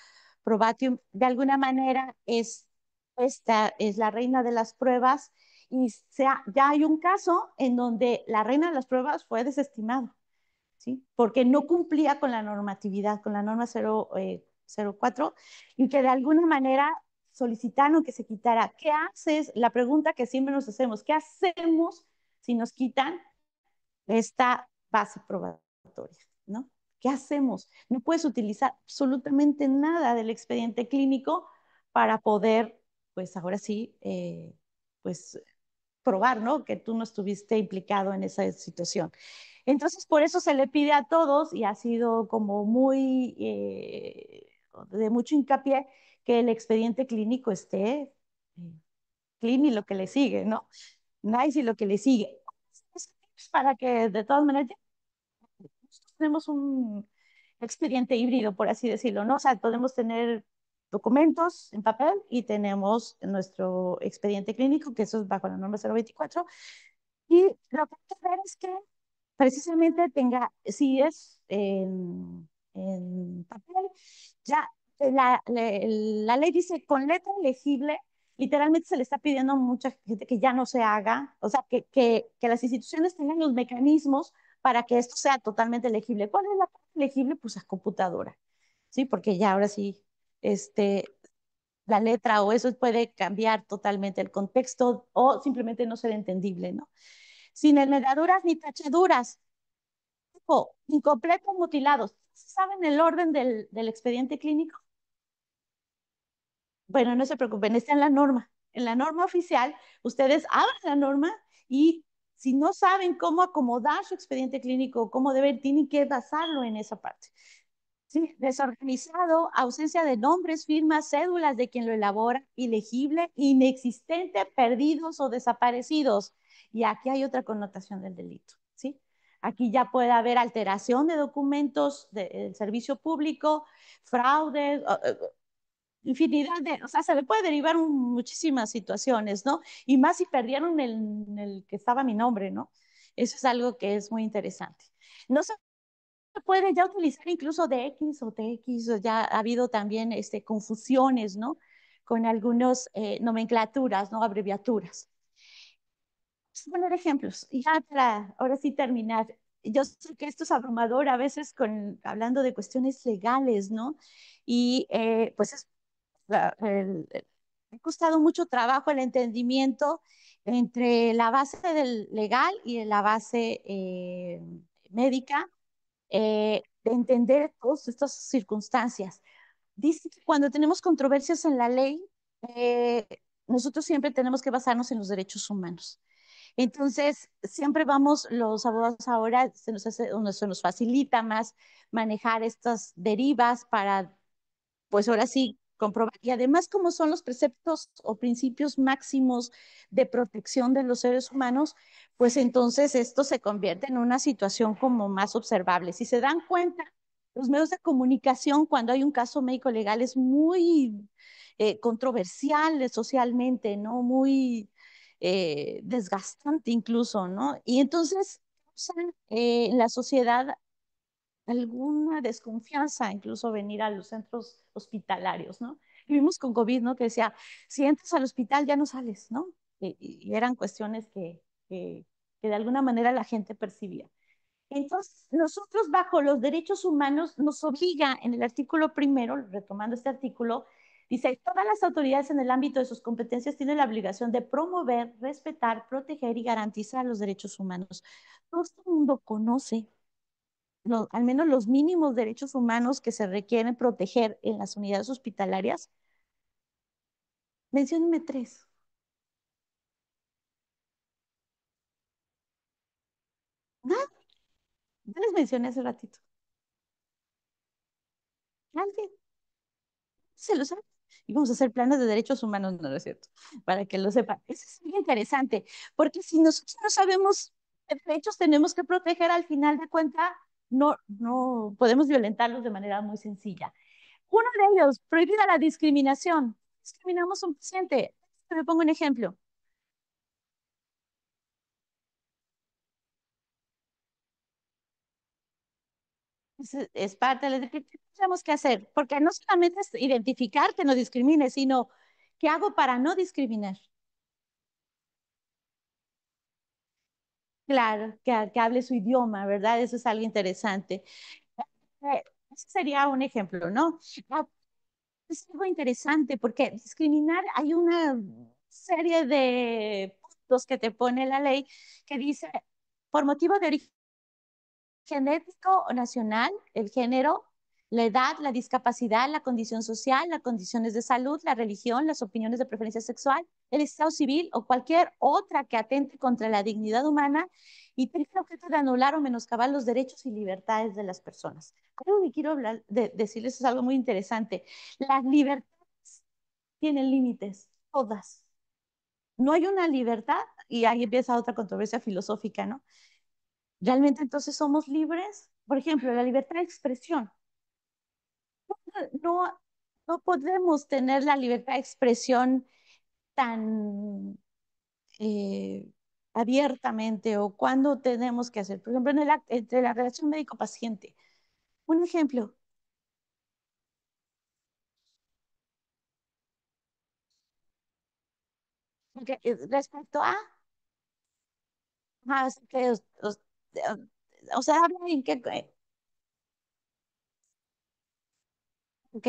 Probatium, de alguna manera esta es la reina de las pruebas y ya hay un caso en donde la reina de las pruebas fue desestimada. ¿Sí? Porque no cumplía con la normatividad, con la norma 04, y que de alguna manera solicitaron que se quitara. ¿Qué haces? La pregunta que siempre nos hacemos, ¿qué hacemos si nos quitan esta base probatoria? ¿No? ¿Qué hacemos? No puedes utilizar absolutamente nada del expediente clínico para poder, pues ahora sí, pues probar, ¿no? Que tú no estuviste implicado en esa situación. Entonces, por eso se le pide a todos y ha sido como muy de mucho hincapié que el expediente clínico esté clean y lo que le sigue, ¿no? Nice y lo que le sigue. Para que de todas maneras tenemos un expediente híbrido, por así decirlo, ¿no? O sea, podemos tener documentos en papel y tenemos nuestro expediente clínico, que eso es bajo la norma 024, y lo que hay que ver es que precisamente tenga, si es en papel, ya la ley dice con letra legible, literalmente se le está pidiendo a mucha gente que ya no se haga, o sea, que las instituciones tengan los mecanismos para que esto sea totalmente legible. ¿Cuál es la parte legible? Pues a computadora, ¿sí? Porque ya ahora sí, este, la letra o eso puede cambiar totalmente el contexto o simplemente no ser entendible, ¿no? Sin enredaduras ni tachaduras, tipo, incompletos, mutilados. ¿Saben el orden del expediente clínico? Bueno, no se preocupen, está en la norma. En la norma oficial, ustedes abren la norma y si no saben cómo acomodar su expediente clínico, cómo deben, tienen que basarlo en esa parte. Sí, desorganizado, ausencia de nombres, firmas, cédulas de quien lo elabora, ilegible, inexistente, perdidos o desaparecidos. Y aquí hay otra connotación del delito, ¿sí? Aquí ya puede haber alteración de documentos del servicio público, fraudes, infinidad de, o sea, se le puede derivar muchísimas situaciones, ¿no? Y más si perdieron el que estaba mi nombre, ¿no? Eso es algo que es muy interesante. No se puede ya utilizar incluso DX o TX, o ya ha habido también confusiones, ¿no? Con algunas nomenclaturas, ¿no? Abreviaturas. Vamos a poner ejemplos, y ya para ahora sí terminar. Yo sé que esto es abrumador a veces hablando de cuestiones legales, ¿no? Y pues ha costado mucho trabajo el entendimiento entre la base del legal y la base médica de entender todas estas circunstancias. Dice que cuando tenemos controversias en la ley, eh, nosotros siempre tenemos que basarnos en los derechos humanos. Entonces, siempre vamos, los abogados ahora se nos facilita más manejar estas derivas para, pues ahora sí, comprobar. Y además, como son los preceptos o principios máximos de protección de los seres humanos, pues entonces esto se convierte en una situación como más observable. Si se dan cuenta, los medios de comunicación, cuando hay un caso médico legal, es muy controversial socialmente, ¿no? Muy desgastante incluso, ¿no? Y entonces en la sociedad alguna desconfianza, incluso venir a los centros hospitalarios, ¿no? Vivimos con COVID, ¿no? Que decía, si entras al hospital ya no sales, ¿no? Y eran cuestiones que de alguna manera la gente percibía. Entonces, nosotros bajo los derechos humanos nos obliga en el artículo primero, retomando este artículo, dice, todas las autoridades en el ámbito de sus competencias tienen la obligación de promover, respetar, proteger y garantizar los derechos humanos. Todo el mundo conoce al menos los mínimos derechos humanos que se requieren proteger en las unidades hospitalarias. Menciónenme tres. Nada, ya les mencioné hace ratito. Alguien se lo sabe. Y vamos a hacer planes de derechos humanos, no, no es cierto, para que lo sepan. Eso es muy interesante, porque si nosotros no sabemos qué derechos tenemos que proteger, al final de cuentas, no podemos violentarlos de manera muy sencilla. Uno de ellos, prohibida la discriminación. Discriminamos a un paciente. Me pongo un ejemplo. Es parte de lo que tenemos que hacer, porque no solamente es identificar que no discrimine, sino qué hago para no discriminar. Claro, que hable su idioma, ¿verdad? Eso es algo interesante. Ese sería un ejemplo, ¿no? Ah, es algo interesante porque discriminar, hay una serie de puntos que te pone la ley que dice, por motivo de origen genético o nacional, el género, la edad, la discapacidad, la condición social, las condiciones de salud, la religión, las opiniones de preferencia sexual, el estado civil o cualquier otra que atente contra la dignidad humana y tenga el objeto de anular o menoscabar los derechos y libertades de las personas. Algo que quiero decirles es algo muy interesante. Las libertades tienen límites, todas. No hay una libertad, y ahí empieza otra controversia filosófica, ¿no? ¿Realmente entonces somos libres? Por ejemplo, la libertad de expresión. No, no podemos tener la libertad de expresión tan eh, abiertamente o cuando tenemos que hacer. Por ejemplo, entre la relación médico-paciente. Un ejemplo, respecto a, que, o sea, habla en qué, ok,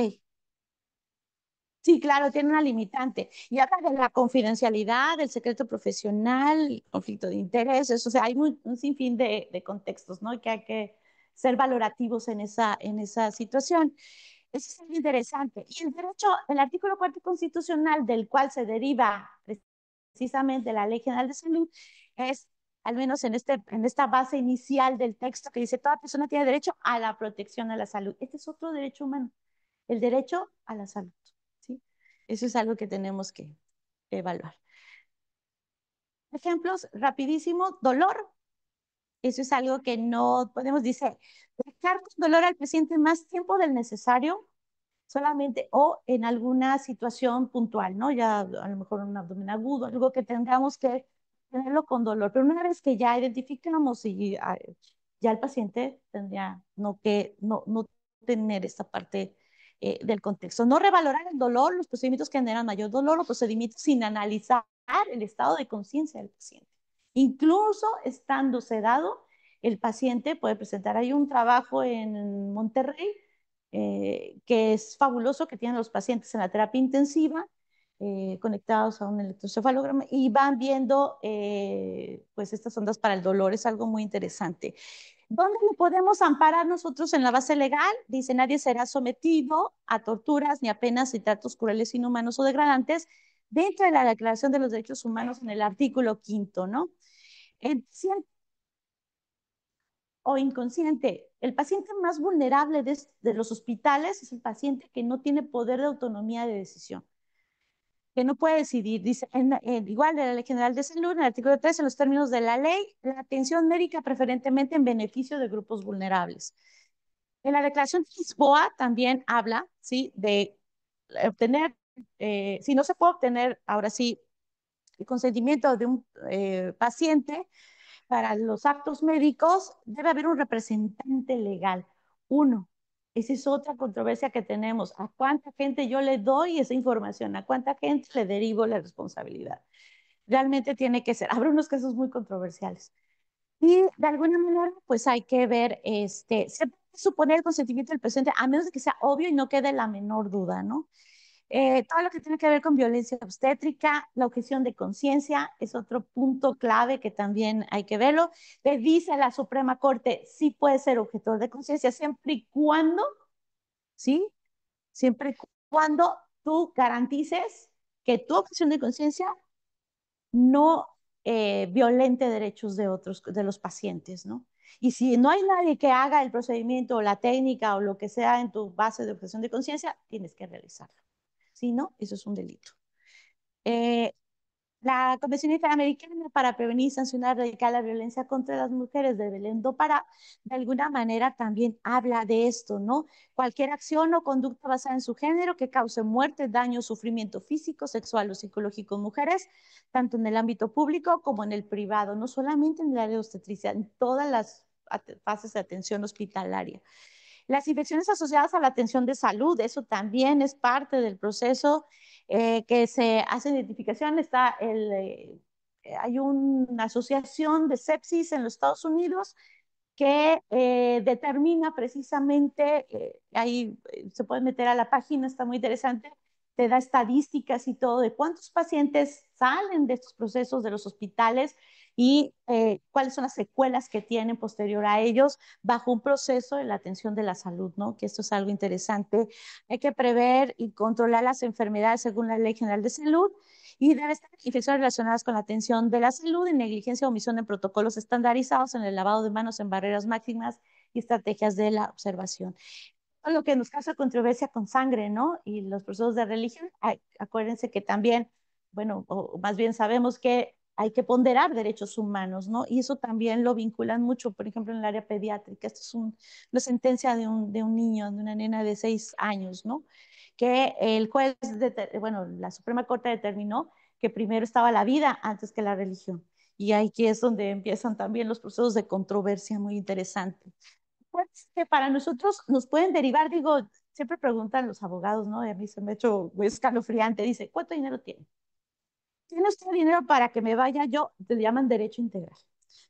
sí, claro, tiene una limitante. Y habla de la confidencialidad, del secreto profesional, conflicto de intereses, o sea, hay un sinfín de contextos, ¿no? Que hay que ser valorativos en esa situación. Eso es muy interesante. Y el derecho, el artículo cuarto constitucional, del cual se deriva precisamente la Ley General de Salud, es, al menos en esta base inicial del texto, que dice, toda persona tiene derecho a la protección a la salud. Este es otro derecho humano, el derecho a la salud. ¿Sí? Eso es algo que tenemos que evaluar. Ejemplos rapidísimo, dolor. Eso es algo que no podemos, dice, dejar con dolor al paciente más tiempo del necesario solamente o en alguna situación puntual, ¿no? Ya a lo mejor un abdomen agudo, algo que tengamos que tenerlo con dolor. Pero una vez que ya identificamos y ya el paciente tendría no tener esta parte del contexto. No revalorar el dolor, los procedimientos que generan mayor dolor o procedimientos sin analizar el estado de conciencia del paciente. Incluso estando sedado, el paciente puede presentar. Hay un trabajo en Monterrey que es fabuloso, que tienen los pacientes en la terapia intensiva, conectados a un electrocefalograma y van viendo pues estas ondas para el dolor. Es algo muy interesante. ¿Dónde podemos amparar nosotros en la base legal? Dice, nadie será sometido a torturas ni a penas y tratos crueles, inhumanos o degradantes dentro de la Declaración de los Derechos Humanos en el artículo quinto, ¿no? En, o inconsciente. El paciente más vulnerable de los hospitales es el paciente que no tiene poder de autonomía de decisión, que no puede decidir. Dice, igual de la Ley General de Salud, en el artículo 3, en los términos de la ley, la atención médica preferentemente en beneficio de grupos vulnerables. En la Declaración de Lisboa también habla, ¿sí?, de obtener, si no se puede obtener, ahora sí, el consentimiento de un paciente para los actos médicos, debe haber un representante legal. Uno, esa es otra controversia que tenemos. ¿A cuánta gente yo le doy esa información? ¿A cuánta gente le derivo la responsabilidad? Realmente tiene que ser. Habrá unos casos muy controversiales. Y de alguna manera, pues hay que ver, se puede suponer el consentimiento del paciente, a menos de que sea obvio y no quede la menor duda, ¿no? Todo lo que tiene que ver con violencia obstétrica, la objeción de conciencia es otro punto clave que también hay que verlo. Le dice la Suprema Corte, sí puede ser objetor de conciencia siempre y cuando, ¿sí? Siempre y cuando tú garantices que tu objeción de conciencia no violente derechos de otros, de los pacientes, ¿no? Y si no hay nadie que haga el procedimiento o la técnica o lo que sea en tu base de objeción de conciencia, tienes que realizarlo. Si no, eso es un delito. Eh, la Convención Interamericana para prevenir y sancionar radical la violencia contra las mujeres de Belén do Pará, de alguna manera también habla de esto, ¿no? Cualquier acción o conducta basada en su género que cause muerte, daño, sufrimiento físico, sexual o psicológico en mujeres, tanto en el ámbito público como en el privado, no solamente en el área de obstetricia, en todas las fases de atención hospitalaria. Las infecciones asociadas a la atención de salud, eso también es parte del proceso que se hace identificación. Hay una asociación de sepsis en los Estados Unidos que determina precisamente, ahí se puede meter a la página, está muy interesante, te da estadísticas y todo de cuántos pacientes salen de estos procesos de los hospitales y cuáles son las secuelas que tienen posterior a ellos bajo un proceso de la atención de la salud, ¿no? Que esto es algo interesante. Hay que prever y controlar las enfermedades según la Ley General de Salud y debe estar infecciones relacionadas con la atención de la salud y negligencia o omisión de protocolos estandarizados en el lavado de manos en barreras máximas y estrategias de la observación. Lo que nos causa controversia con sangre, ¿no? Y los procesos de religión, acuérdense que también, bueno, o más bien sabemos que hay que ponderar derechos humanos, ¿no? Y eso también lo vinculan mucho, por ejemplo, en el área pediátrica. Esto es una sentencia de un niño, de una nena de 6 años, ¿no? Que el juez, bueno, la Suprema Corte determinó que primero estaba la vida antes que la religión. Y aquí es donde empiezan también los procesos de controversia muy interesantes. Pues que para nosotros nos pueden derivar, digo, siempre preguntan los abogados, ¿no? Y a mí se me ha hecho muy escalofriante, dice, ¿cuánto dinero tiene? ¿Tiene usted dinero para que me vaya yo? Te llaman derecho integral.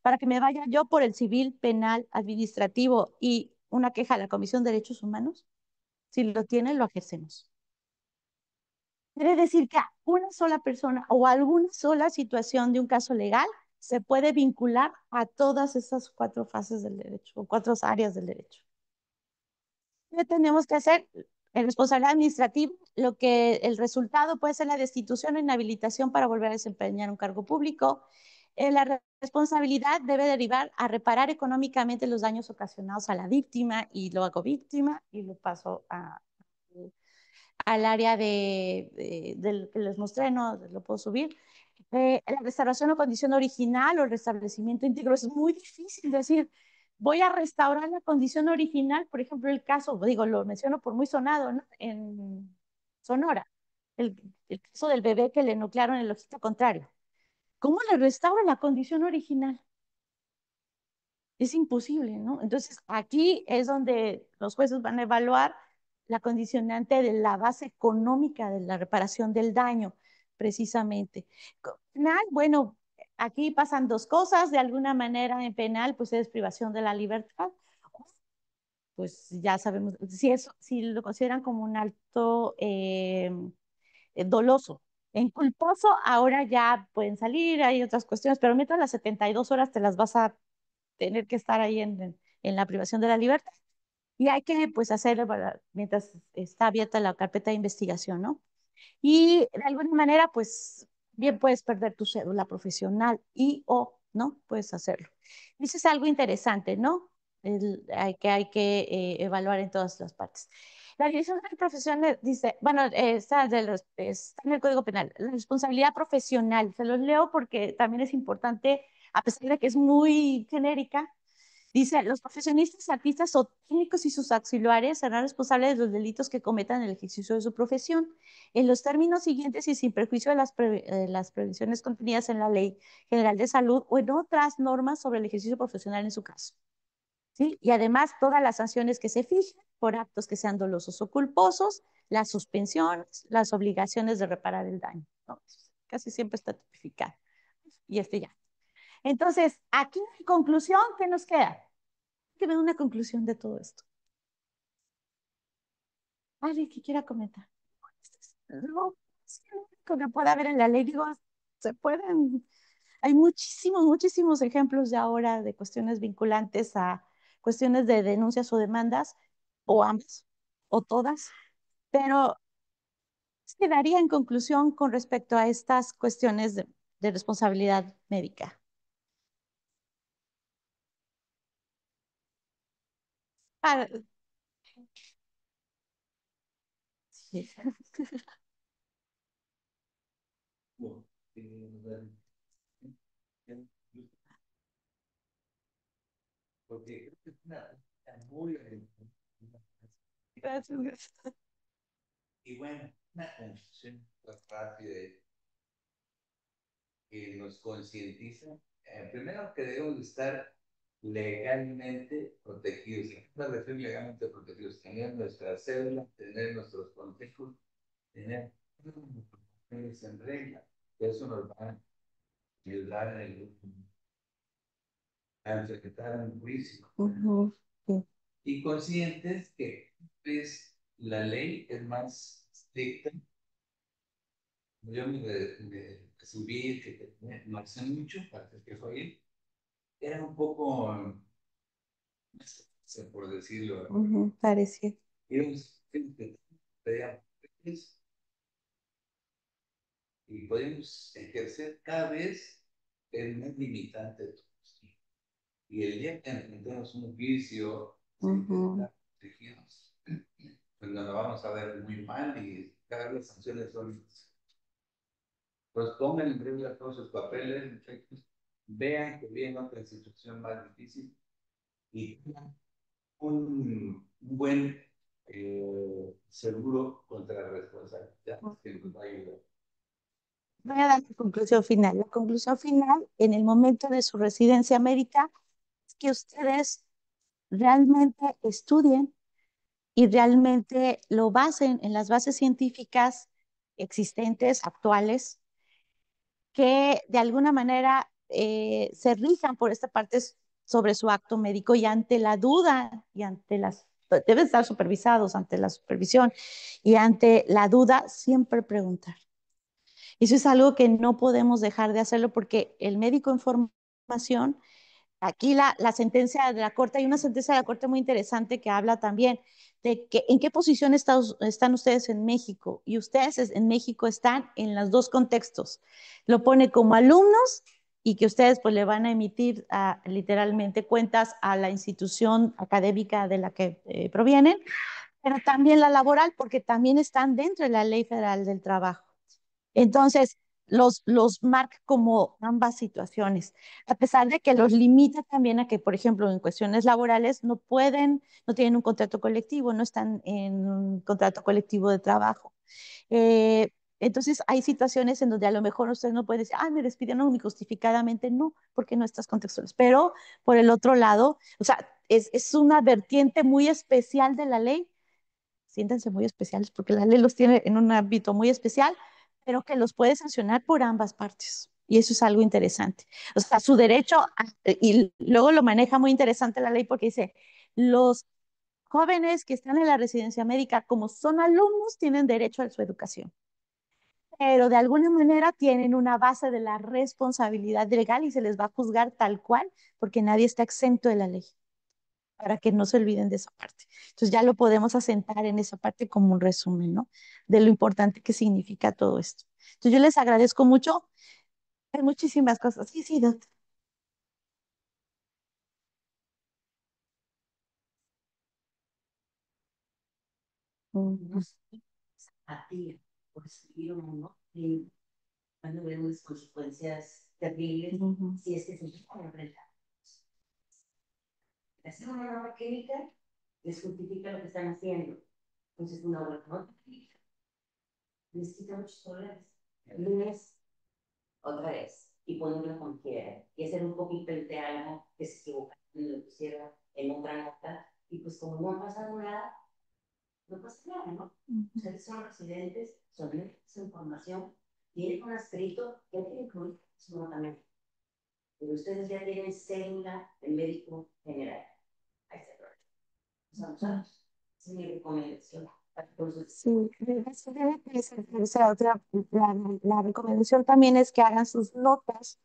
Para que me vaya yo por el civil, penal, administrativo y una queja a la Comisión de Derechos Humanos. Si lo tiene, lo ejercemos. Quiere decir que a una sola persona o alguna sola situación de un caso legal se puede vincular a todas esas 4 fases del derecho o 4 áreas del derecho. ¿Qué tenemos que hacer? En responsabilidad administrativa, lo que el resultado puede ser la destitución o inhabilitación para volver a desempeñar un cargo público. La responsabilidad debe derivar a reparar económicamente los daños ocasionados a la víctima y lo hago víctima y lo paso al área del que les mostré, no lo puedo subir. La restauración o condición original o el restablecimiento íntegro es muy difícil decir, voy a restaurar la condición original, por ejemplo, el caso, digo, lo menciono por muy sonado, ¿no? En Sonora, el, el caso del bebé que le nuclearon el ojito contrario. ¿Cómo le restaura la condición original? Es imposible, ¿no? Entonces, aquí es donde los jueces van a evaluar la condicionante de la base económica de la reparación del daño, precisamente. Penal, bueno, aquí pasan 2 cosas, de alguna manera en penal, pues es privación de la libertad, pues ya sabemos, si lo consideran como un acto doloso. En culposo, ahora ya pueden salir, hay otras cuestiones, pero mientras las 72 horas te las vas a tener que estar ahí en la privación de la libertad. Y hay que, pues, hacer, mientras está abierta la carpeta de investigación, ¿no? Y de alguna manera, pues, bien puedes perder tu cédula profesional y o, ¿no? Puedes hacerlo. Eso es algo interesante, ¿no? hay que evaluar en todas las partes. La Dirección de Profesiones dice, bueno, está en el Código Penal, la responsabilidad profesional, se los leo porque también es importante, a pesar de que es muy genérica. Dice, los profesionistas, artistas o técnicos y sus auxiliares serán responsables de los delitos que cometan en el ejercicio de su profesión. En los términos siguientes y sin perjuicio de las previsiones contenidas en la Ley General de Salud o en otras normas sobre el ejercicio profesional en su caso. ¿Sí? Y además, todas las sanciones que se fijen por actos que sean dolosos o culposos, las suspensiones, las obligaciones de reparar el daño. ¿No? Casi siempre está tipificado. Y este ya. Entonces, aquí en conclusión, ¿qué nos queda? Que me dé una conclusión de todo esto. ¿Alguien que quiera comentar? No, es que lo único que puede haber en la ley, digo, se pueden, hay muchísimos, muchísimos ejemplos de ahora de cuestiones vinculantes a cuestiones de denuncias o demandas, o ambas, o todas, pero quedaría en conclusión con respecto a estas cuestiones de responsabilidad médica. Ah, sí. Gracias. Y bueno, una conclusión rápida que nos concientiza, primero que debemos de estar legalmente protegidos. ¿A qué me legalmente protegidos? Tener nuestra cédula, tener nuestros consejos, tener en regla. Eso nos va a ayudar a enfrentar un juicio. Sí. Y conscientes que pues, la ley es más estricta. Yo me recibí que no hace mucho, parece que fue ahí, era un poco, por decirlo, Parecía. íbamos y podemos ejercer cada vez el más limitante de todos. Y el día que enfrentemos un juicio, protegidos, pues nos lo vamos a ver muy mal y cada vez las sanciones son. Pues pongan en regla todos sus papeles, muchachos, vean que viene otra situación más difícil y un buen seguro contra la responsabilidad que nos va a ayudar. Voy a dar la conclusión final. La conclusión final, en el momento de su residencia médica, es que ustedes realmente estudien y realmente lo basen en las bases científicas existentes, actuales, que de alguna manera se rijan por esta parte sobre su acto médico y ante la duda y ante las, deben estar supervisados ante la supervisión y ante la duda siempre preguntar. Eso es algo que no podemos dejar de hacerlo porque el médico en formación, aquí la sentencia de la Corte, hay una sentencia de la Corte muy interesante que habla también de que en qué posición están ustedes en México y ustedes en México están en los dos contextos. Lo pone como alumnos y que ustedes pues le van a emitir literalmente cuentas a la institución académica de la que provienen, pero también la laboral porque también están dentro de la Ley Federal del Trabajo. Entonces, los marca como ambas situaciones, a pesar de que los limita también a que, por ejemplo, en cuestiones laborales no pueden, no tienen un contrato colectivo, no están en un contrato colectivo de trabajo. Eh, entonces, hay situaciones en donde a lo mejor usted no puede decir, ah, me despidieron injustificadamente, no, porque no estás contextuales. Pero, por el otro lado, o sea, es una vertiente muy especial de la ley, siéntanse muy especiales porque la ley los tiene en un ámbito muy especial, pero que los puede sancionar por ambas partes. Y eso es algo interesante. O sea, su derecho, y luego lo maneja muy interesante la ley porque dice, los jóvenes que están en la residencia médica, como son alumnos, tienen derecho a su educación, pero de alguna manera tienen una base de la responsabilidad legal y se les va a juzgar tal cual, porque nadie está exento de la ley para que no se olviden de esa parte. Entonces ya lo podemos asentar en esa parte como un resumen, ¿no? De lo importante que significa todo esto. Entonces yo les agradezco mucho. Hay muchísimas cosas. Sí, sí, doctor. Ujú. Apatía por seguir o no, y van a haber unas consecuencias terribles si es que se quitan enfrentar. Hacer una norma química les justifica lo que están haciendo. Entonces, una norma química les quita muchos problemas. Lunes, otra vez, y ponerlo como quiera, y hacer un poquito de algo que se equivoca, y lo pusiera en otra nota, y pues como no ha pasado nada, no pasa nada, ¿no? Ustedes son residentes, son su información, tienen un escrito que hay que incluir su nota médica. Pero ustedes ya tienen cédula de médico general. Ahí está el problema. Somos nosotros. Esa es mi recomendación. Sí, esa otra, la recomendación también es que hagan sus notas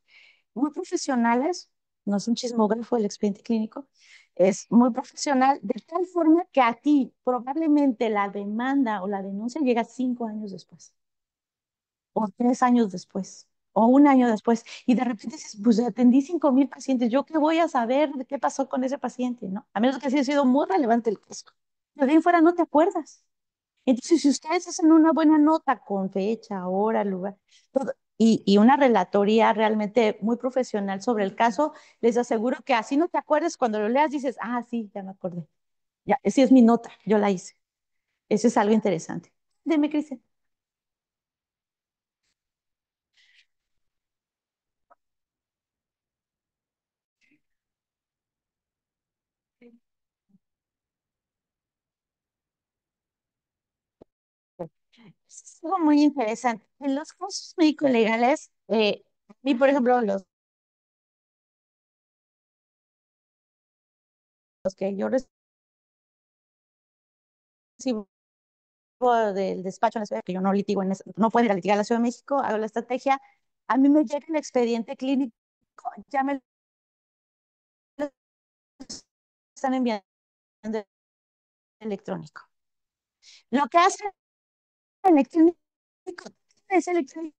muy profesionales, no es un chismógrafo el expediente clínico, es muy profesional, de tal forma que a ti probablemente la demanda o la denuncia llega 5 años después, o 3 años después, o un año después, y de repente dices, pues atendí 5,000 pacientes, ¿yo qué voy a saber de qué pasó con ese paciente, no? A menos que haya sido muy relevante el caso. Pero de ahí en fuera no te acuerdas. Entonces, si ustedes hacen una buena nota con fecha, hora, lugar, todo, y una relatoría realmente muy profesional sobre el caso, les aseguro que así no te acuerdes, cuando lo leas dices, ah, sí, ya me acordé. Ya, esa es mi nota, yo la hice. Eso es algo interesante. Dime, Cristian. Es algo muy interesante. En los casos médicos legales, a mí, por ejemplo, los que yo recibo del despacho en la ciudad, que yo no litigo no puedo ir a litigar a la Ciudad de México, hago la estrategia, a mí me llega el expediente clínico, ya me lo están enviando electrónico. Lo que hace el electrónico es electrónico.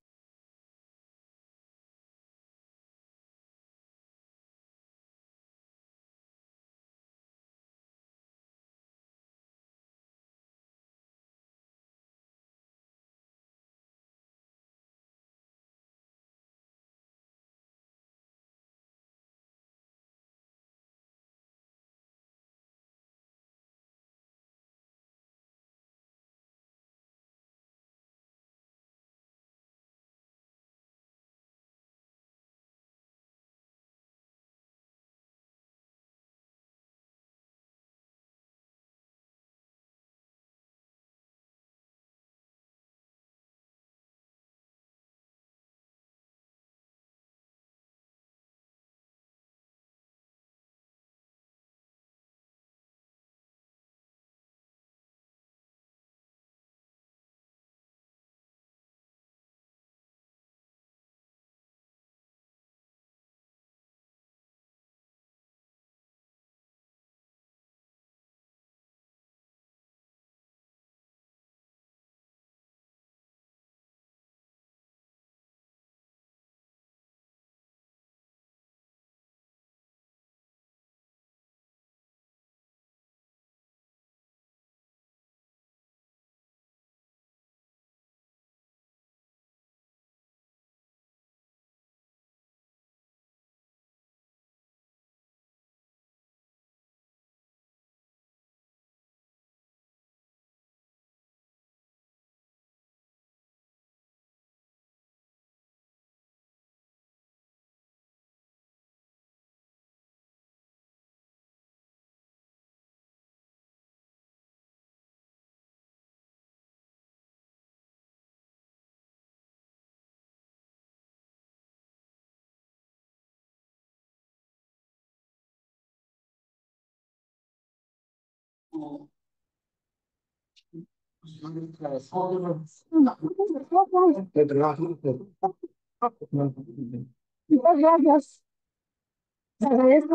Muchas gracias. Te agradezco.